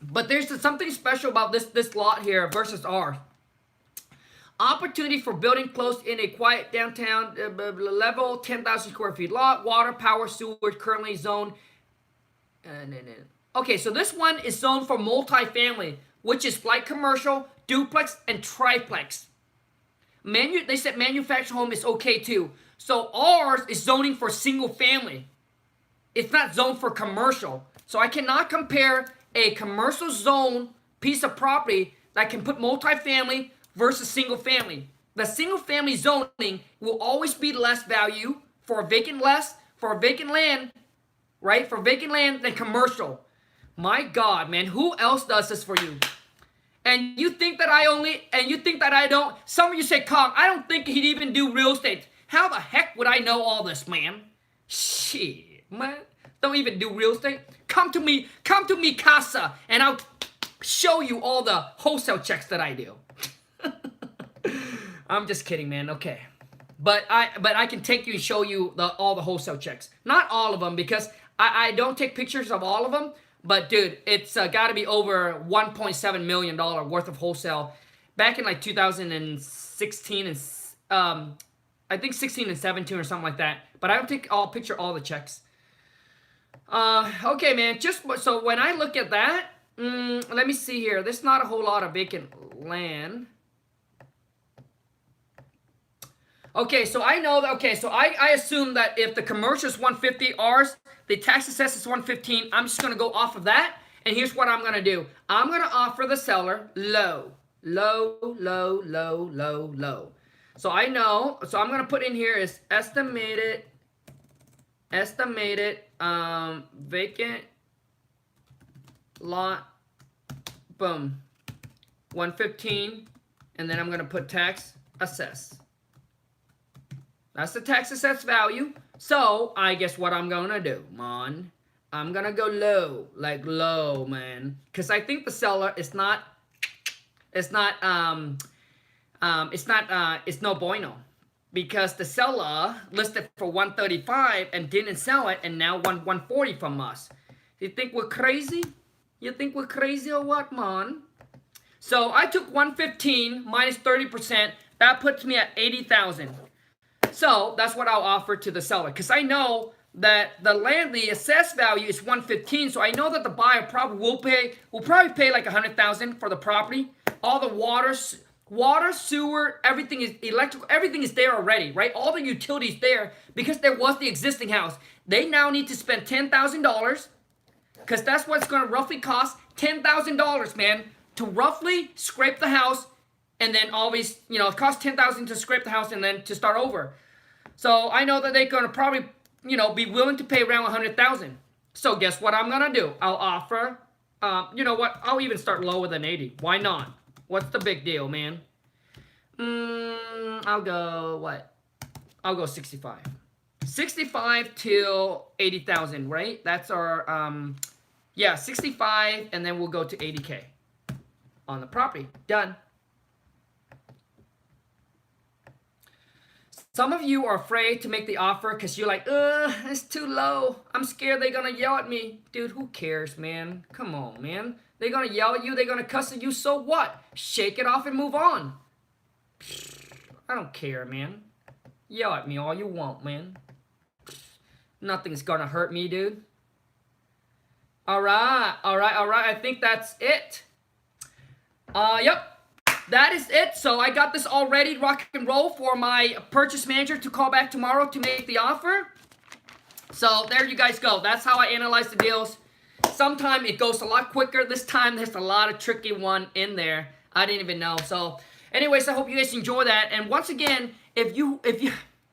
But there's something special about this lot here versus ours. Opportunity for building close in a quiet downtown level, 10,000 square feet lot, water, power, sewage, currently zoned. Okay, so this one is zoned for multifamily, which is light commercial, duplex, and triplex. They said manufactured home is okay too. So ours is zoning for single family. It's not zoned for commercial. So I cannot compare a commercial zone piece of property that can put multifamily versus single family. The single family zoning will always be less value for a vacant land, right? For vacant land than commercial. My God, man, who else does this for you? And you think that I don't. Some of you say, Khang, I don't think he'd even do real estate. How the heck would I know all this, man? Shit, man. Don't even do real estate. Come to me, casa, and I'll show you all the wholesale checks that I do. I'm just kidding, man. Okay. But I can take you and show you all the wholesale checks. Not all of them, because I don't take pictures of all of them. But dude, it's got to be over $1.7 million worth of wholesale back in like 2016 and I think 16 and 17 or something like that. But I don't picture all the checks. Okay, man. Just so when I look at that, let me see here. There's not a whole lot of vacant land. Okay, so I know that. Okay, so I assume that if the commercial is 150, ours, the tax assessed is 115. I'm just gonna go off of that, and here's what I'm gonna do. I'm gonna offer the seller low. So I know. So I'm gonna put in here is estimated vacant lot. Boom, 115, and then I'm gonna put tax assessed. That's the tax assessed value. So I guess what I'm gonna do, man. I'm gonna go low, like low, man, because I think the seller is not. It's no bueno, because the seller listed for 135 and didn't sell it, and now 140 from us. You think we're crazy? You think we're crazy or what, man? So I took 115 minus 30%. That puts me at 80,000. So that's what I'll offer to the seller, because I know that the assessed value is 115. So I know that the buyer probably will pay like 100,000 for the property. All the water, sewer, everything is electrical, everything is there already, right? All the utilities there, because there was the existing house. They now need to spend $10,000, because that's what it's going to roughly cost, $10,000, man, to roughly scrape the house. And then always, it costs $10,000 to scrape the house and then to start over. So I know that they're going to probably, be willing to pay around $100,000. So guess what I'm going to do? I'll offer, you know what? I'll even start lower than 80. Why not? What's the big deal, man? I'll go, what? I'll go 65. 65 till 80,000, right? That's our, Yeah, 65, and then we'll go to 80K on the property. Done. Some of you are afraid to make the offer because you're like, it's too low. I'm scared they're going to yell at me. Dude, who cares, man? Come on, man. They're going to yell at you. They're going to cuss at you. So what? Shake it off and move on. I don't care, man. Yell at me all you want, man. Nothing's going to hurt me, dude. All right. I think that's it. Yep. That is it. So I got this all ready, rock and roll, for my purchase manager to call back tomorrow to make the offer. So there you guys go. That's how I analyze the deals. Sometimes it goes a lot quicker. This time there's a lot of tricky one in there. I didn't even know. So anyways, I hope you guys enjoy that. And once again, if you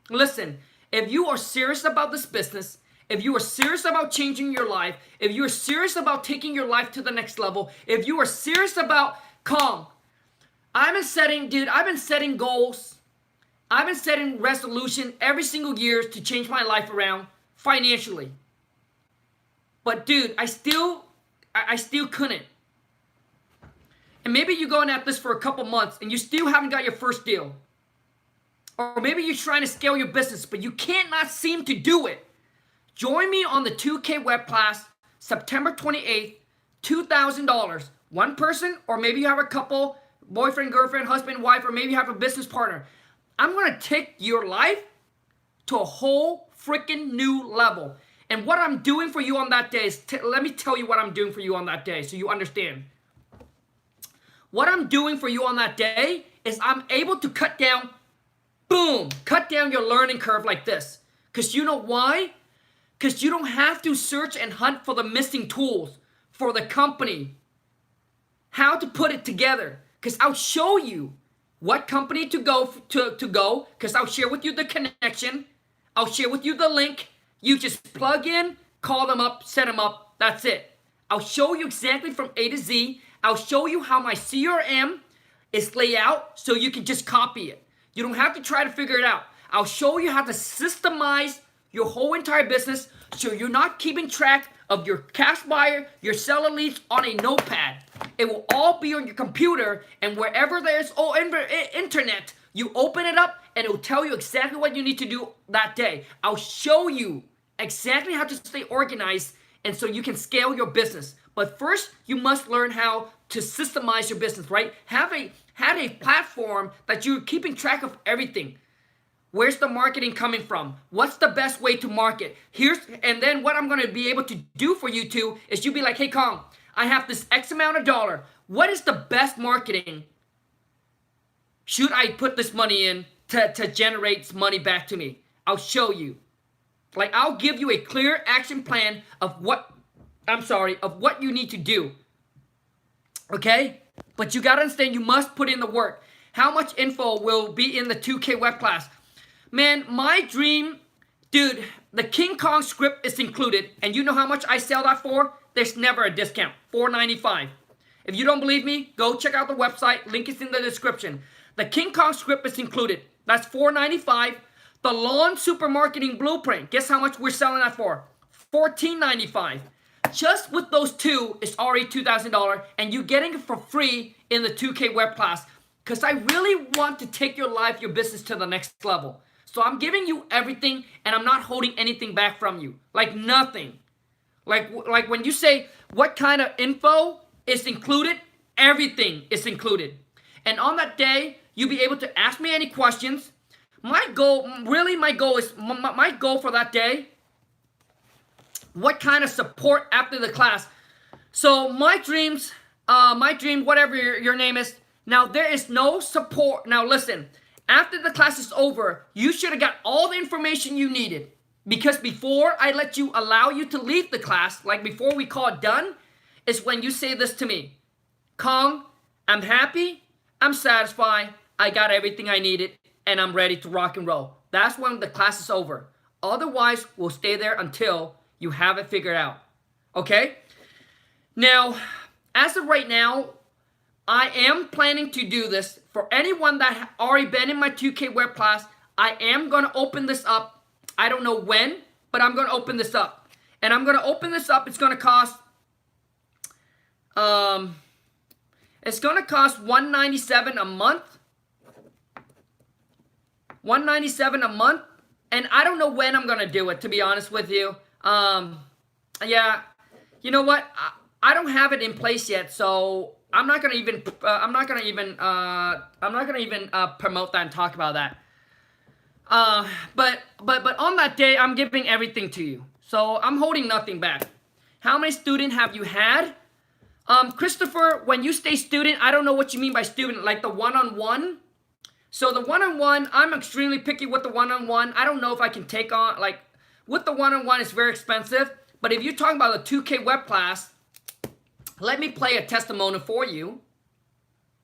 listen, if you are serious about this business, if you are serious about changing your life, if you are serious about taking your life to the next level, if you are serious about Khang, I've been setting goals. I've been setting resolution every single year to change my life around financially. But dude, I still couldn't. And maybe you're going at this for a couple months and you still haven't got your first deal. Or maybe you're trying to scale your business, but you can't not seem to do it. Join me on the 2K web class, September 28th, $2,000. One person, or maybe you have a couple, boyfriend, girlfriend, husband, wife, or maybe you have a business partner. I'm going to take your life to a whole freaking new level. And what I'm doing for you on that day is, let me tell you what I'm doing for you on that day so you understand. What I'm doing for you on that day is I'm able to cut down your learning curve like this. Because you know why? Because you don't have to search and hunt for the missing tools for the company. How to put it together. Because I'll show you what company to go because I'll share with you the connection. I'll share with you the link. You just plug in, call them up, set them up. That's it. I'll show you exactly from A to Z. I'll show you how my CRM is laid out so you can just copy it. You don't have to try to figure it out. I'll show you how to systemize your whole entire business so you're not keeping track of your cash buyer, your seller leads on a notepad. It will all be on your computer, and wherever there's internet, you open it up and it will tell you exactly what you need to do that day. I'll show you exactly how to stay organized and so you can scale your business. But first, you must learn how to systemize your business, right? Have a platform that you're keeping track of everything. Where's the marketing coming from? What's the best way to market? And then what I'm going to be able to do for you too is you be like, hey Khang, I have this X amount of dollar. What is the best marketing? Should I put this money in to generate money back to me? I'll show you. Like I'll give you a clear action plan of what you need to do. Okay? But you got to understand you must put in the work. How much info will be in the 2K web class? Man, my dream, dude, the King Kong script is included. And you know how much I sell that for? There's never a discount. $4.95. If you don't believe me, go check out the website. Link is in the description. The King Kong script is included. That's $4.95. The Lawn Supermarketing Blueprint. Guess how much we're selling that for? $14.95. Just with those two, it's already $2,000. And you're getting it for free in the 2K web class. Because I really want to take your life, your business to the next level. So I'm giving you everything and I'm not holding anything back from you. Like nothing. Like when you say what kind of info is included, everything is included. And on that day, you'll be able to ask me any questions. My goal for that day, what kind of support after the class. So my dream, whatever your name is, now there is no support. Now listen, after the class is over, you should have got all the information you needed. Because before I allow you to leave the class, like before we call it done, is when you say this to me. Khang, I'm happy, I'm satisfied, I got everything I needed, and I'm ready to rock and roll. That's when the class is over. Otherwise, we'll stay there until you have it figured out. Okay? Now, as of right now, I am planning to do this for anyone that already been in my 2K web class. I am going to open this up. I don't know when, but I'm going to open this up. And I'm going to open this up. It's going to cost Um, it's gonna cost $197 a month. $197 a month, and I don't know when I'm gonna do it. To be honest with you, yeah, you know what? I don't have it in place yet, so I'm not gonna even. I'm not gonna even. Promote that and talk about that. But on that day, I'm giving everything to you. So I'm holding nothing back. How many students have you had? Christopher, when you say student, I don't know what you mean by student, like the one-on-one. So the one-on-one, I'm extremely picky with the one-on-one. I don't know if I can take on, like, with the one-on-one, it's very expensive. But if you're talking about a 2K web class, let me play a testimonial for you.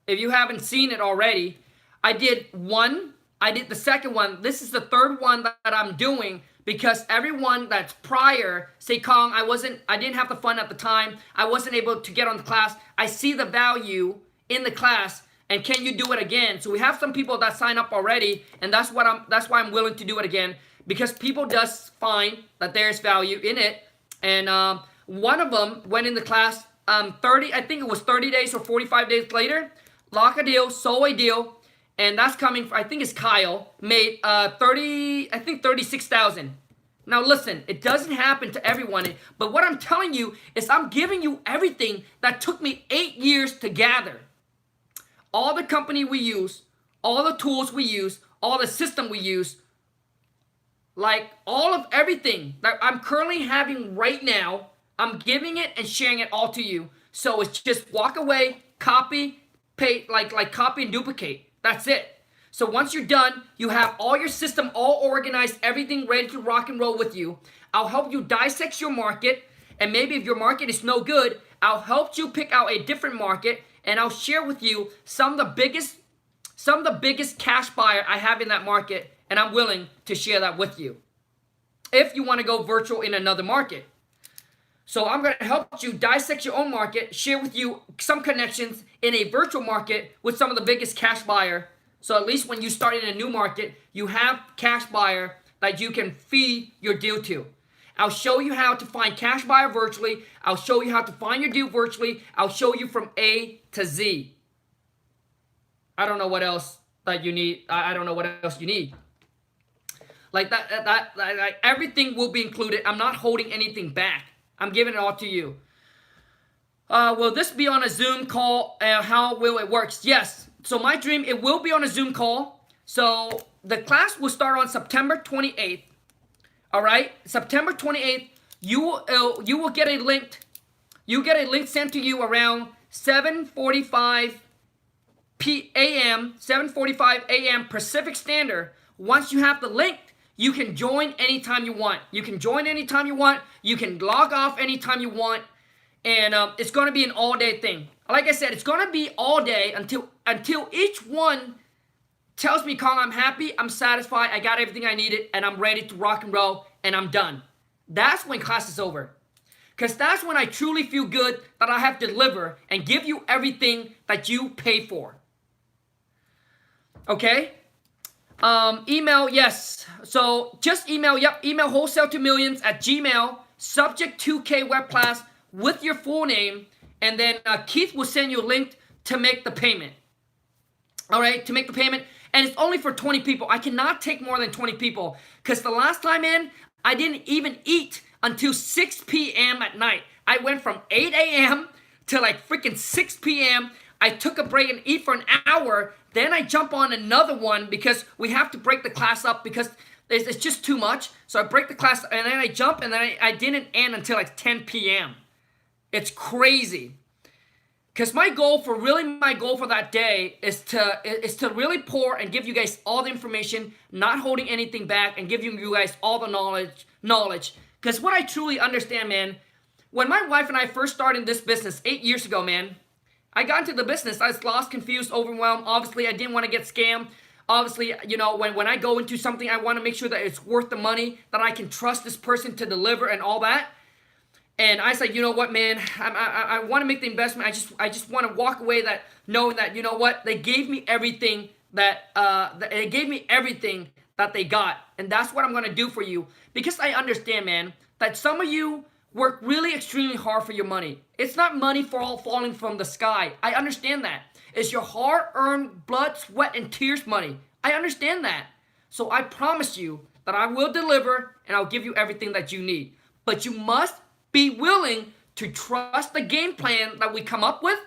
If you haven't seen it already, I did one. I did the second one. This is the third one that I'm doing because everyone that's prior, say, Khang, I didn't have the fun at the time. I wasn't able to get on the class. I see the value in the class, and can you do it again? So we have some people that sign up already, and that's why I'm willing to do it again, because people does find that there's value in it. And one of them went in the class 30, I think it was 30 days or 45 days later, lock a deal, sold a deal. And that's coming from, I think it's Kyle, made 36,000. Now listen, it doesn't happen to everyone, but what I'm telling you is I'm giving you everything that took me 8 years to gather. All the company we use, all the tools we use, all the system we use, like all of everything that I'm currently having right now, I'm giving it and sharing it all to you. So it's just walk away, copy, paste, like copy and duplicate. That's it. So once you're done, you have all your system all organized, everything ready to rock and roll with you. I'll help you dissect your market, and maybe if your market is no good, I'll help you pick out a different market, and I'll share with you some of the biggest cash buyer I have in that market, and I'm willing to share that with you if you want to go virtual in another market. So I'm going to help you dissect your own market, share with you some connections in a virtual market with some of the biggest cash buyer. So at least when you start in a new market, you have cash buyer that you can feed your deal to. I'll show you how to find cash buyer virtually. I'll show you how to find your deal virtually. I'll show you from A to Z. I don't know what else that you need. I don't know what else you need. Like that, like everything will be included. I'm not holding anything back. I'm giving it all to you. Will this be on a Zoom call? How will it work? Yes. So my dream, it will be on a Zoom call. So the class will start on September 28th. All right, September 28th. You will get a link. You get a link sent to you around 7:45 a.m. 7:45 a.m. Pacific Standard. Once you have the link, you can join anytime you want. You can join anytime you want. You can log off anytime you want. And it's going to be an all-day thing. Like I said, it's going to be all day until each one tells me, Khang, I'm happy, I'm satisfied, I got everything I needed, and I'm ready to rock and roll, and I'm done. That's when class is over. Because that's when I truly feel good that I have delivered and give you everything that you pay for. Okay? Email, yes. So just email, email wholesale2millions@gmail, subject 2K web class with your full name, and then Keith will send you a link to make the payment. All right, to make the payment, and it's only for 20 people. I cannot take more than 20 people, because the last time in, I didn't even eat until 6 p.m. at night. I went from 8 a.m. to like freaking 6 p.m. I took a break and eat for an hour. Then I jump on another one because we have to break the class up because it's just too much. So I break the class and then I jump, and then I didn't end until like 10 p.m. It's crazy. Because my goal for that day is to really pour and give you guys all the information, not holding anything back, and giving you guys all the knowledge. Because what I truly understand, man, when my wife and I first started this business 8 years ago, man, I got into the business. I was lost, confused, overwhelmed. Obviously, I didn't want to get scammed. Obviously, you know, when I go into something, I want to make sure that it's worth the money, that I can trust this person to deliver and all that. And I said, you know what, man, I want to make the investment. I just want to walk away that knowing that, you know what, they gave me everything that they got, and that's what I'm going to do for you. Because I understand, man, that some of you work really extremely hard for your money. It's not money falling from the sky. I understand that. It's your hard-earned blood, sweat, and tears money. I understand that. So I promise you that I will deliver and I'll give you everything that you need. But you must be willing to trust the game plan that we come up with.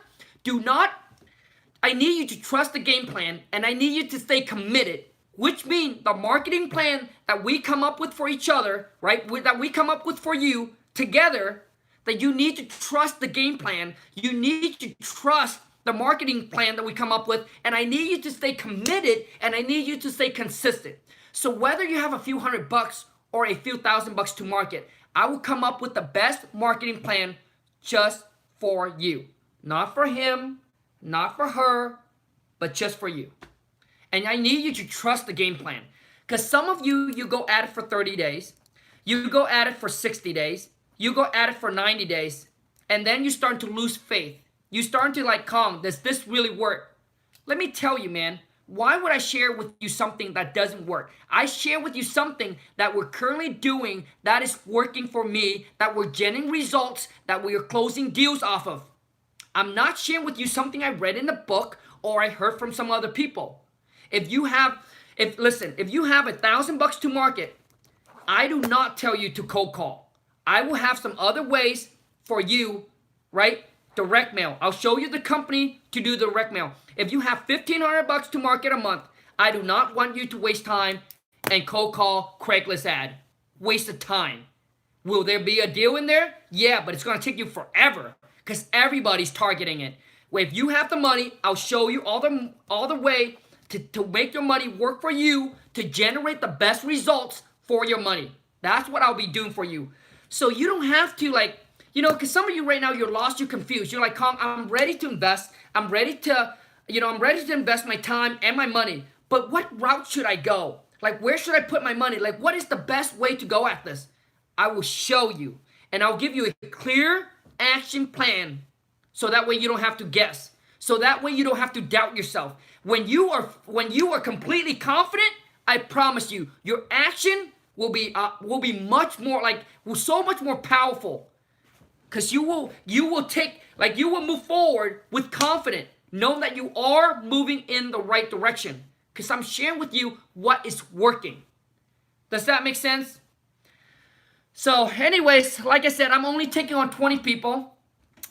I need you to trust the game plan and I need you to stay committed, which means the marketing plan that we come up with for each other, right? That we come up with for you together, that you need to trust the game plan. You need to trust the marketing plan that we come up with, and I need you to stay committed and I need you to stay consistent. So whether you have a few $100 or a few $1,000 to market, I will come up with the best marketing plan just for you. Not for him, not for her, but just for you. And I need you to trust the game plan. Because some of you go at it for 30 days. You go at it for 60 days. You go at it for 90 days. And then you start to lose faith. You start to like, Khang, does this really work? Let me tell you, man. Why would I share with you something that doesn't work? I share with you something that we're currently doing that is working for me, that we're generating results, that we are closing deals off of. I'm not sharing with you something I read in a book or I heard from some other people. If you have $1,000 to market, I do not tell you to cold call. I will have some other ways for you, right? Direct mail. I'll show you the company to do direct mail. If you have $1,500 to market a month, I do not want you to waste time and cold call Craigslist ad. Waste of time. Will there be a deal in there? Yeah, but it's going to take you forever because everybody's targeting it. Well, if you have the money, I'll show you all the way to make your money work for you, to generate the best results for your money. That's what I'll be doing for you. So you don't have to because some of you right now, you're lost, you're confused. You're like, Khang, I'm ready to invest. I'm ready to invest my time and my money. But what route should I go? Like, where should I put my money? Like, what is the best way to go at this? I will show you. And I'll give you a clear action plan. So that way you don't have to guess. So that way you don't have to doubt yourself. When you are completely confident, I promise you, your action will be much more so much more powerful. Because you will move forward with confidence, knowing that you are moving in the right direction. Because I'm sharing with you what is working. Does that make sense? So anyways, like I said, I'm only taking on 20 people.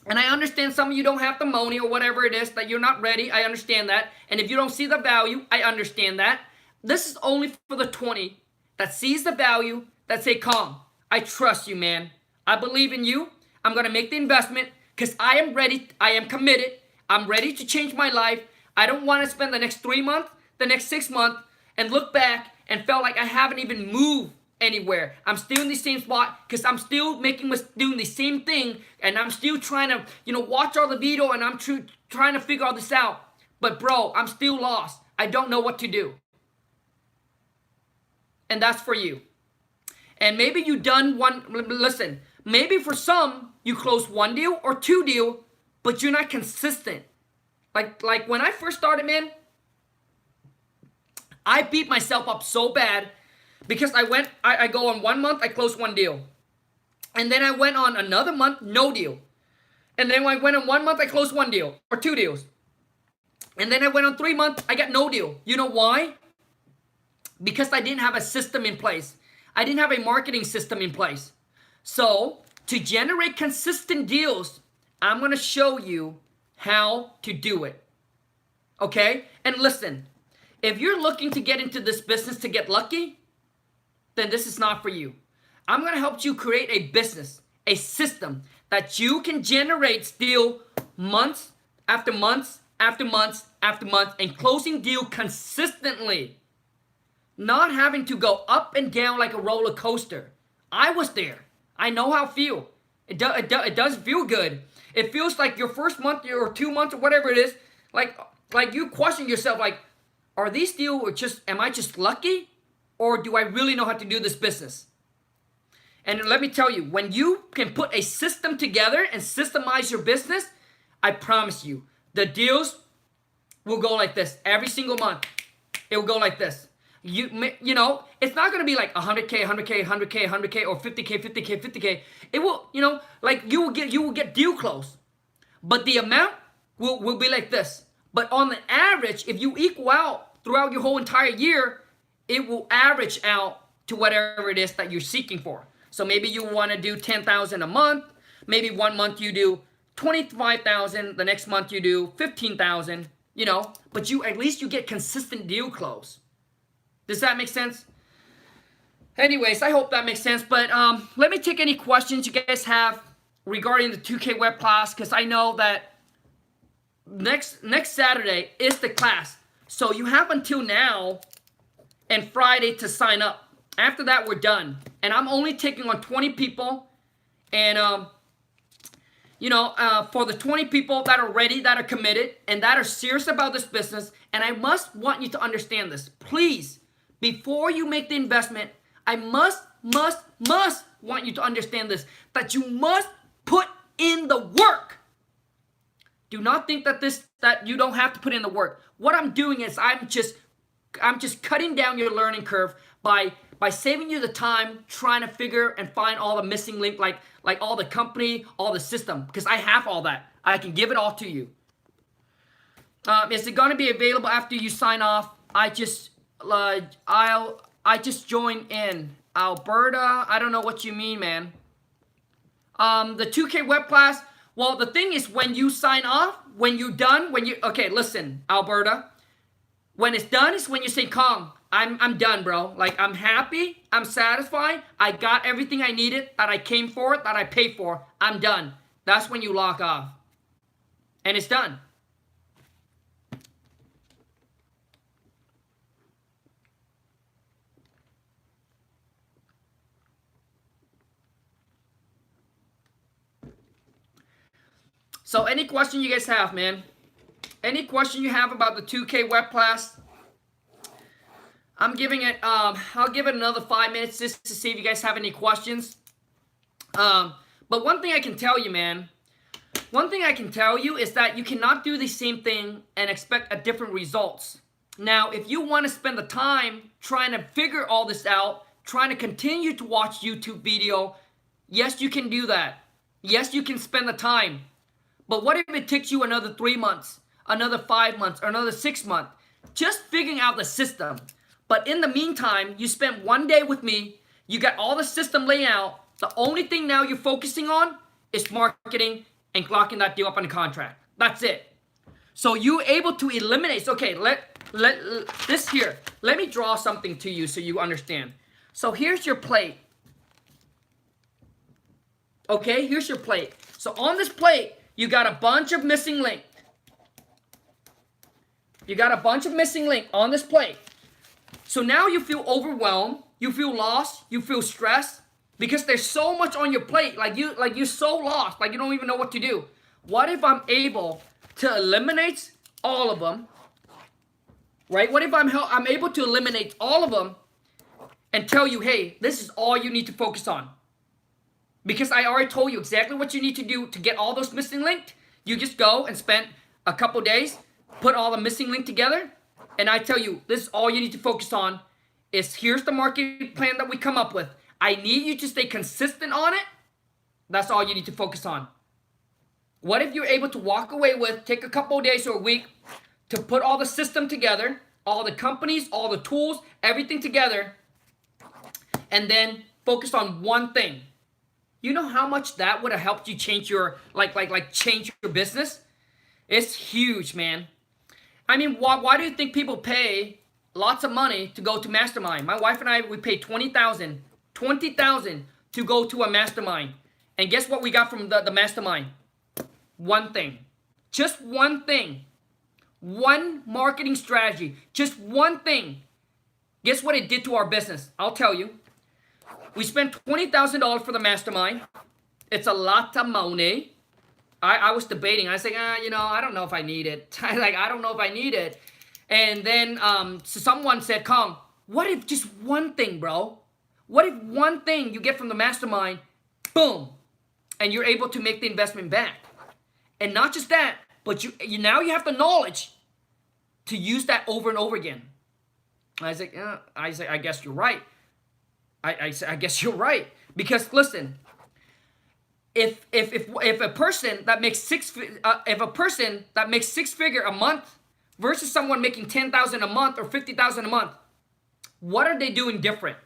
And I understand some of you don't have the money or whatever it is, that you're not ready. I understand that. And if you don't see the value, I understand that. This is only for the 20 that sees the value, that say, Khang, I trust you, man. I believe in you. I'm going to make the investment because I am ready. I am committed. I'm ready to change my life. I don't want to spend the next 3 months, the next 6 months, and look back and felt like I haven't even moved anywhere. I'm still in the same spot because I'm still doing the same thing, and I'm still trying to, watch all the video, and I'm trying to figure all this out. But bro, I'm still lost. I don't know what to do. And that's for you. And maybe you done one, listen, maybe for some, you close 1 deal or 2 deals, but you're not consistent. Like when I first started, man, I beat myself up so bad because I go on 1 month, I close 1 deal. And then I went on another month, no deal. And then I went on 1 month, I closed 1 deal or 2 deals. And then I went on 3 months, I got no deal. You know why? Because I didn't have a system in place. I didn't have a marketing system in place. So to generate consistent deals, I'm going to show you how to do it. Okay? And listen, if you're looking to get into this business to get lucky, then this is not for you. I'm going to help you create a business, a system that you can generate deal months after months after months after months and closing deal consistently. Not having to go up and down like a roller coaster. I was there. I know how it feels. It does feel good. It feels like your first month or 2 months or whatever it is, like you question yourself, like, are these deals or am I just lucky? Or do I really know how to do this business? And let me tell you, when you can put a system together and systemize your business, I promise you, the deals will go like this every single month. It will go like this. You know, it's not gonna be like 100K, 100K, 100K, 100K, or 50K, 50K, 50K. It will, you know, like you will get deal close, but the amount will be like this. But on the average, if you equal out throughout your whole entire year, it will average out to whatever it is that you're seeking for. So maybe you want to do 10,000 a month. Maybe 1 month you do 25,000. The next month you do 15,000. You know, but at least you get consistent deal close. Does that make sense? Anyways, I hope that makes sense. But let me take any questions you guys have regarding the 2K web class, because I know that next Saturday is the class. So you have until now and Friday to sign up. After that, we're done. And I'm only taking on 20 people. And, you know, for the 20 people that are ready, that are committed, and that are serious about this business, and I must want you to understand this. Please, before you make the investment, I must want you to understand this, that you must put in the work. Do not think that you don't have to put in the work. What I'm doing is I'm just cutting down your learning curve by saving you the time trying to figure and find all the missing link, like all the company, all the system, because I have all that. I can give it all to you. Is it going to be available after you sign off? I just joined in. Alberta, I don't know what you mean, man. The 2K web class, well, the thing is, when you sign off, when you're done, okay, listen, Alberta, when it's done is when you say, Khang, I'm done, bro. Like, I'm happy, I'm satisfied, I got everything I needed, that I came for, that I paid for, I'm done. That's when you lock off. And it's done. So any question you guys have, man? Any question you have about the 2K web class? I'm giving it, I'll give it another 5 minutes just to see if you guys have any questions. But one thing I can tell you, man, one thing I can tell you is that you cannot do the same thing and expect a different results. Now, if you want to spend the time trying to figure all this out, trying to continue to watch YouTube video, yes, you can do that. Yes, you can spend the time. But what if it takes you another 3 months, another 5 months, or another 6 months, just figuring out the system? But in the meantime, you spent 1 day with me, you got all the system laid out, the only thing now you're focusing on is marketing and locking that deal up on the contract. That's it. So you're able to eliminate, okay, this here, let me draw something to you so you understand. So here's your plate. Okay, here's your plate. So on this plate, you got a bunch of missing link. You got a bunch of missing link on this plate. So now you feel overwhelmed, you feel lost, you feel stressed because there's so much on your plate. Like you're so lost, like you don't even know what to do. What if I'm able to eliminate all of them? Right? What if I'm able to eliminate all of them and tell you, hey, this is all you need to focus on? Because I already told you exactly what you need to do to get all those missing linked. You just go and spend a couple days, put all the missing link together, and I tell you, this is all you need to focus on. Here's the marketing plan that we come up with. I need you to stay consistent on it. That's all you need to focus on. What if you're able to walk away with, take a couple of days or a week to put all the system together, all the companies, all the tools, everything together, and then focus on one thing? You know how much that would have helped you change your, change your business? It's huge, man. I mean, why do you think people pay lots of money to go to mastermind? My wife and I, we paid $20,000 to go to a mastermind. And guess what we got from the mastermind? One thing. Just one thing. One marketing strategy. Just one thing. Guess what it did to our business? I'll tell you. We spent $20,000 for the mastermind. It's a lot of money. I was debating. I was like, I don't know if I need it. I don't know if I need it. And then so someone said, Khang, what if just one thing, bro? What if one thing you get from the mastermind, boom, and you're able to make the investment back? And not just that, but you now you have the knowledge to use that over and over again. Isaac, I guess you're right. I guess you're right. Because listen, if a person that makes six figure a month versus someone making 10,000 a month or 50,000 a month, what are they doing different?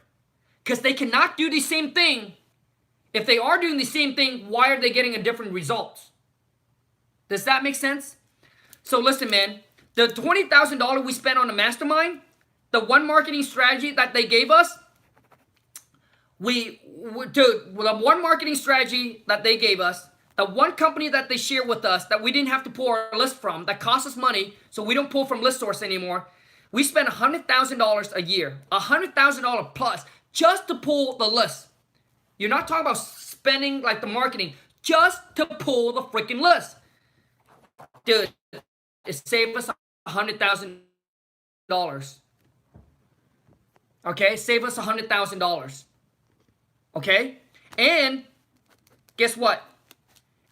Because they cannot do the same thing. If they are doing the same thing, why are they getting a different results? Does that make sense? So listen, man, the $20,000 we spent on the mastermind, the one marketing strategy that they gave us, the one marketing strategy that they gave us, the one company that they share with us that we didn't have to pull our list from, that cost us money, so we don't pull from list source anymore. We spent $100,000 a year, $100,000 plus, just to pull the list. You're not talking about spending like the marketing, just to pull the freaking list. Dude, it saved us $100,000. Okay, save us $100,000. Okay, and guess what?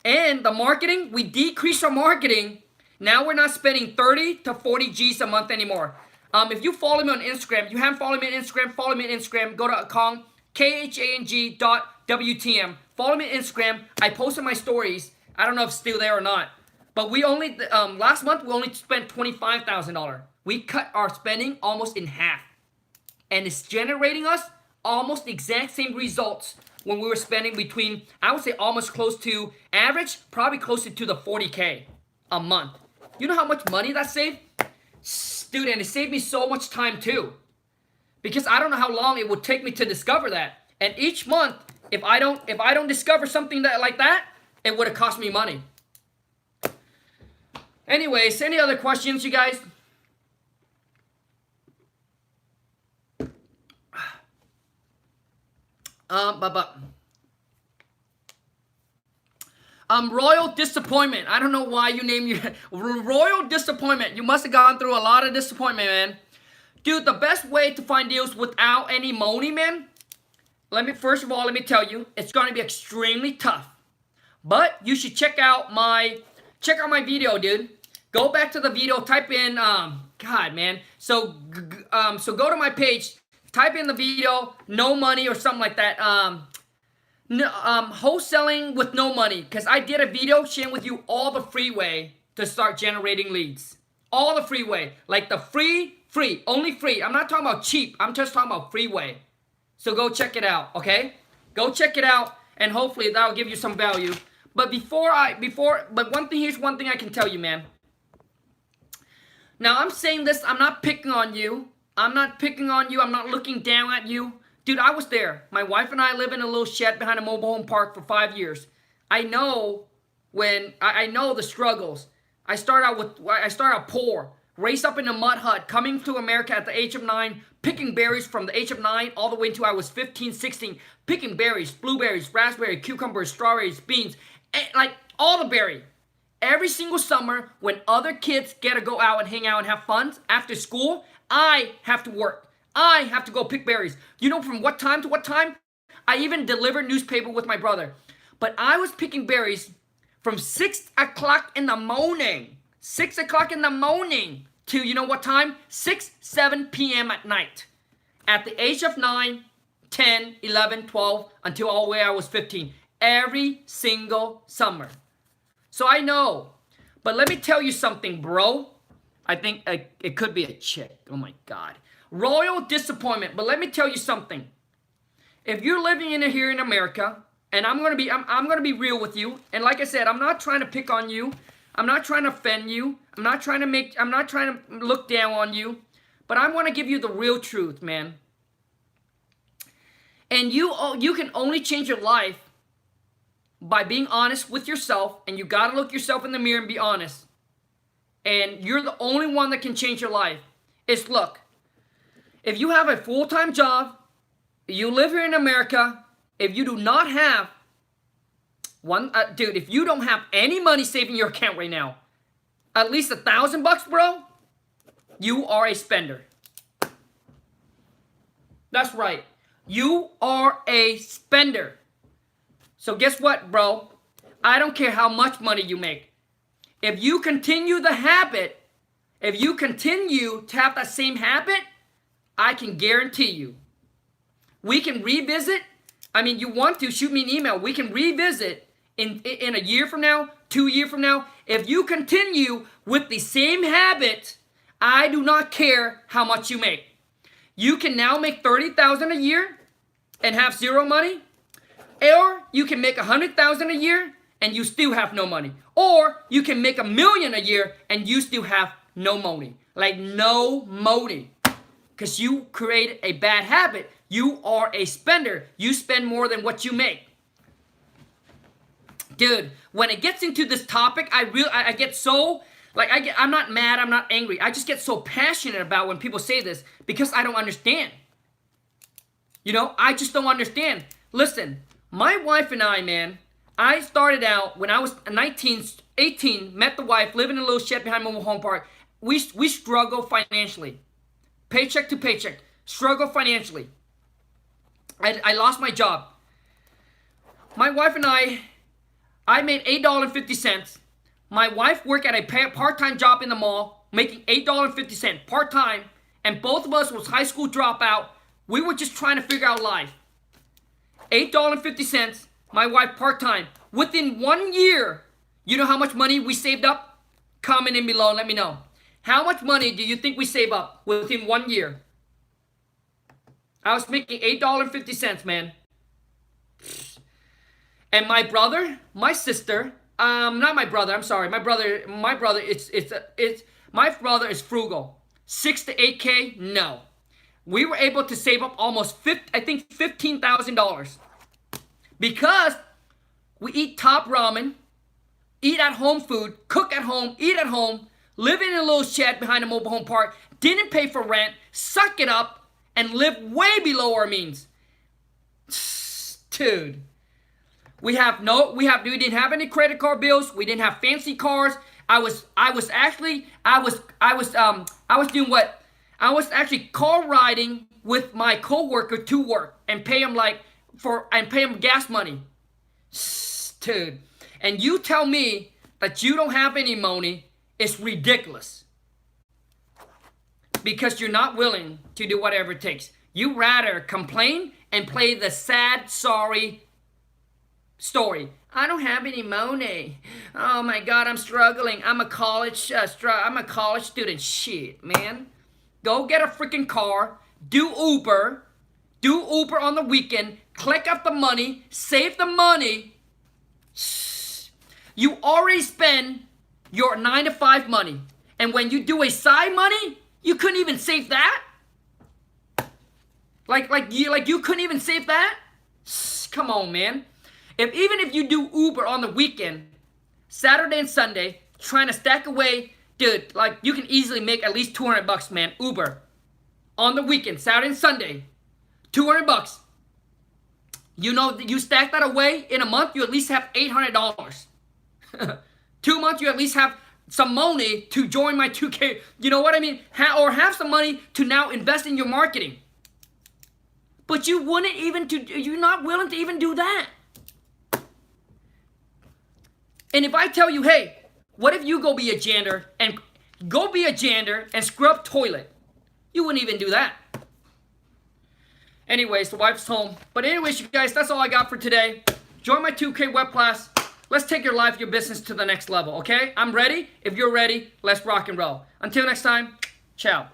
And the marketing, we decreased our marketing. Now we're not spending 30 to 40 G's a month anymore. If you follow me on Instagram, you haven't followed me on Instagram, follow me on Instagram. Go to Khang, KHANG.WTM. Follow me on Instagram. I posted my stories. I don't know if it's still there or not. But we only, last month, we only spent $25,000. We cut our spending almost in half. And it's generating us almost the exact same results when we were spending between, I would say almost close to average, probably closer to the 40K a month. You know how much money that saved? Dude, and it saved me so much time too. Because I don't know how long it would take me to discover that. And each month, if I don't discover something like that, it would have cost me money. Anyways, any other questions, you guys? Royal disappointment. I don't know why you named your royal disappointment. You must have gone through a lot of disappointment, man. Dude, the best way to find deals without any money, man. First of all, let me tell you, it's going to be extremely tough. But you should check out my video, dude. Go back to the video, type in God, man. So go to my page, type in the video, no money or something like that. Wholesaling with no money, because I did a video sharing with you all the free way to start generating leads. All the free way, like the free, only free. I'm not talking about cheap. I'm just talking about free way. So go check it out, okay? Go check it out, and hopefully that'll give you some value. But here's one thing I can tell you, man. Now I'm saying this, I'm not picking on you. I'm not looking down at you. Dude, I was there. My wife and I live in a little shed behind a mobile home park for 5 years. I know the struggles. I started out poor, raised up in a mud hut, coming to America at the age of 9, picking berries from the age of 9 all the way until I was 15, 16, picking berries, blueberries, raspberries, cucumbers, strawberries, beans, like all the berry. Every single summer when other kids get to go out and hang out and have fun after school, I have to work. I have to go pick berries. You know from what time to what time? I even delivered newspaper with my brother. But I was picking berries from 6 o'clock in the morning. 6 o'clock in the morning to, you know what time? 7 p.m. at night. At the age of 9, 10, 11, 12, until all the way I was 15. Every single summer. So I know. But let me tell you something, bro. I think it could be a chick. Oh my God. Royal disappointment. But let me tell you something. If you're living here in America, and I'm gonna be real with you, and like I said, I'm not trying to pick on you. I'm not trying to offend you. I'm not trying to look down on you. But I want to give you the real truth, man. And you can only change your life by being honest with yourself, and you gotta look yourself in the mirror and be honest. And you're the only one that can change your life. Look, if you have a full-time job, you live here in America, if you do not have if you don't have any money saved in your account right now, at least $1,000, bro, you are a spender. That's right. You are a spender. So guess what, bro? I don't care how much money you make. If you continue the habit, if you continue to have that same habit, I can guarantee you, we can revisit. I mean, you want to, shoot me an email. We can revisit in a year from now, 2 years from now. If you continue with the same habit, I do not care how much you make. You can now make $30,000 a year and have zero money, or you can make $100,000 a year and you still have no money, or you can make $1 million a year and you still have no money, like no money, because you created a bad habit. You are a spender. You spend more than what you make. Dude, when it gets into this topic, I get so, like, I'm not mad, I'm not angry. I just get so passionate about when people say this because I don't understand. You know, I just don't understand. Listen, my wife and I, man, I started out when I was 19, 18, met the wife, living in a little shed behind mobile home park. We struggle financially. Paycheck to paycheck. Struggle financially. I lost my job. My wife and I made $8.50. My wife worked at a part-time job in the mall, making $8.50 part-time, and both of us was high school dropout. We were just trying to figure out life. $8.50, my wife part-time. Within 1 year, you know how much money we saved up? Comment in below and let me know. How much money do you think we save up within 1 year? I was making $8.50, man. And my brother, my sister, not my brother, I'm sorry. My brother is frugal. 6 to 8K, no. We were able to save up almost $15,000 because we eat top ramen, eat at home food, cook at home, eat at home, live in a little shed behind a mobile home park, didn't pay for rent, suck it up, and live way below our means. Dude. We didn't have any credit card bills. We didn't have fancy cars. I was actually car riding with my coworker to work and pay him gas money. Dude. And you tell me that you don't have any money, it's ridiculous. Because you're not willing to do whatever it takes. You rather complain and play the sad, sorry story. I don't have any money. Oh my God, I'm struggling. I'm a college student. Shit, man. Go get a freaking car. Do Uber on the weekend. Collect up the money. Save the money. You already spend your 9 to 5 money. And when you do a side money, you couldn't even save that? Like you couldn't even save that? Come on, man. Even if you do Uber on the weekend, Saturday and Sunday, trying to stack away, dude, like you can easily make at least $200, man. Uber on the weekend, Saturday and Sunday, $200. You know, you stack that away in a month, you at least have $800. 2 months, you at least have some money to join my 2K. You know what I mean? Or have some money to now invest in your marketing. But you're not willing to even do that. And if I tell you, hey, what if you go be a janitor and scrub toilet? You wouldn't even do that. Anyways, the wife's home. But anyways, you guys, that's all I got for today. Join my 2K web class. Let's take your life, your business to the next level, okay? I'm ready. If you're ready, let's rock and roll. Until next time, ciao.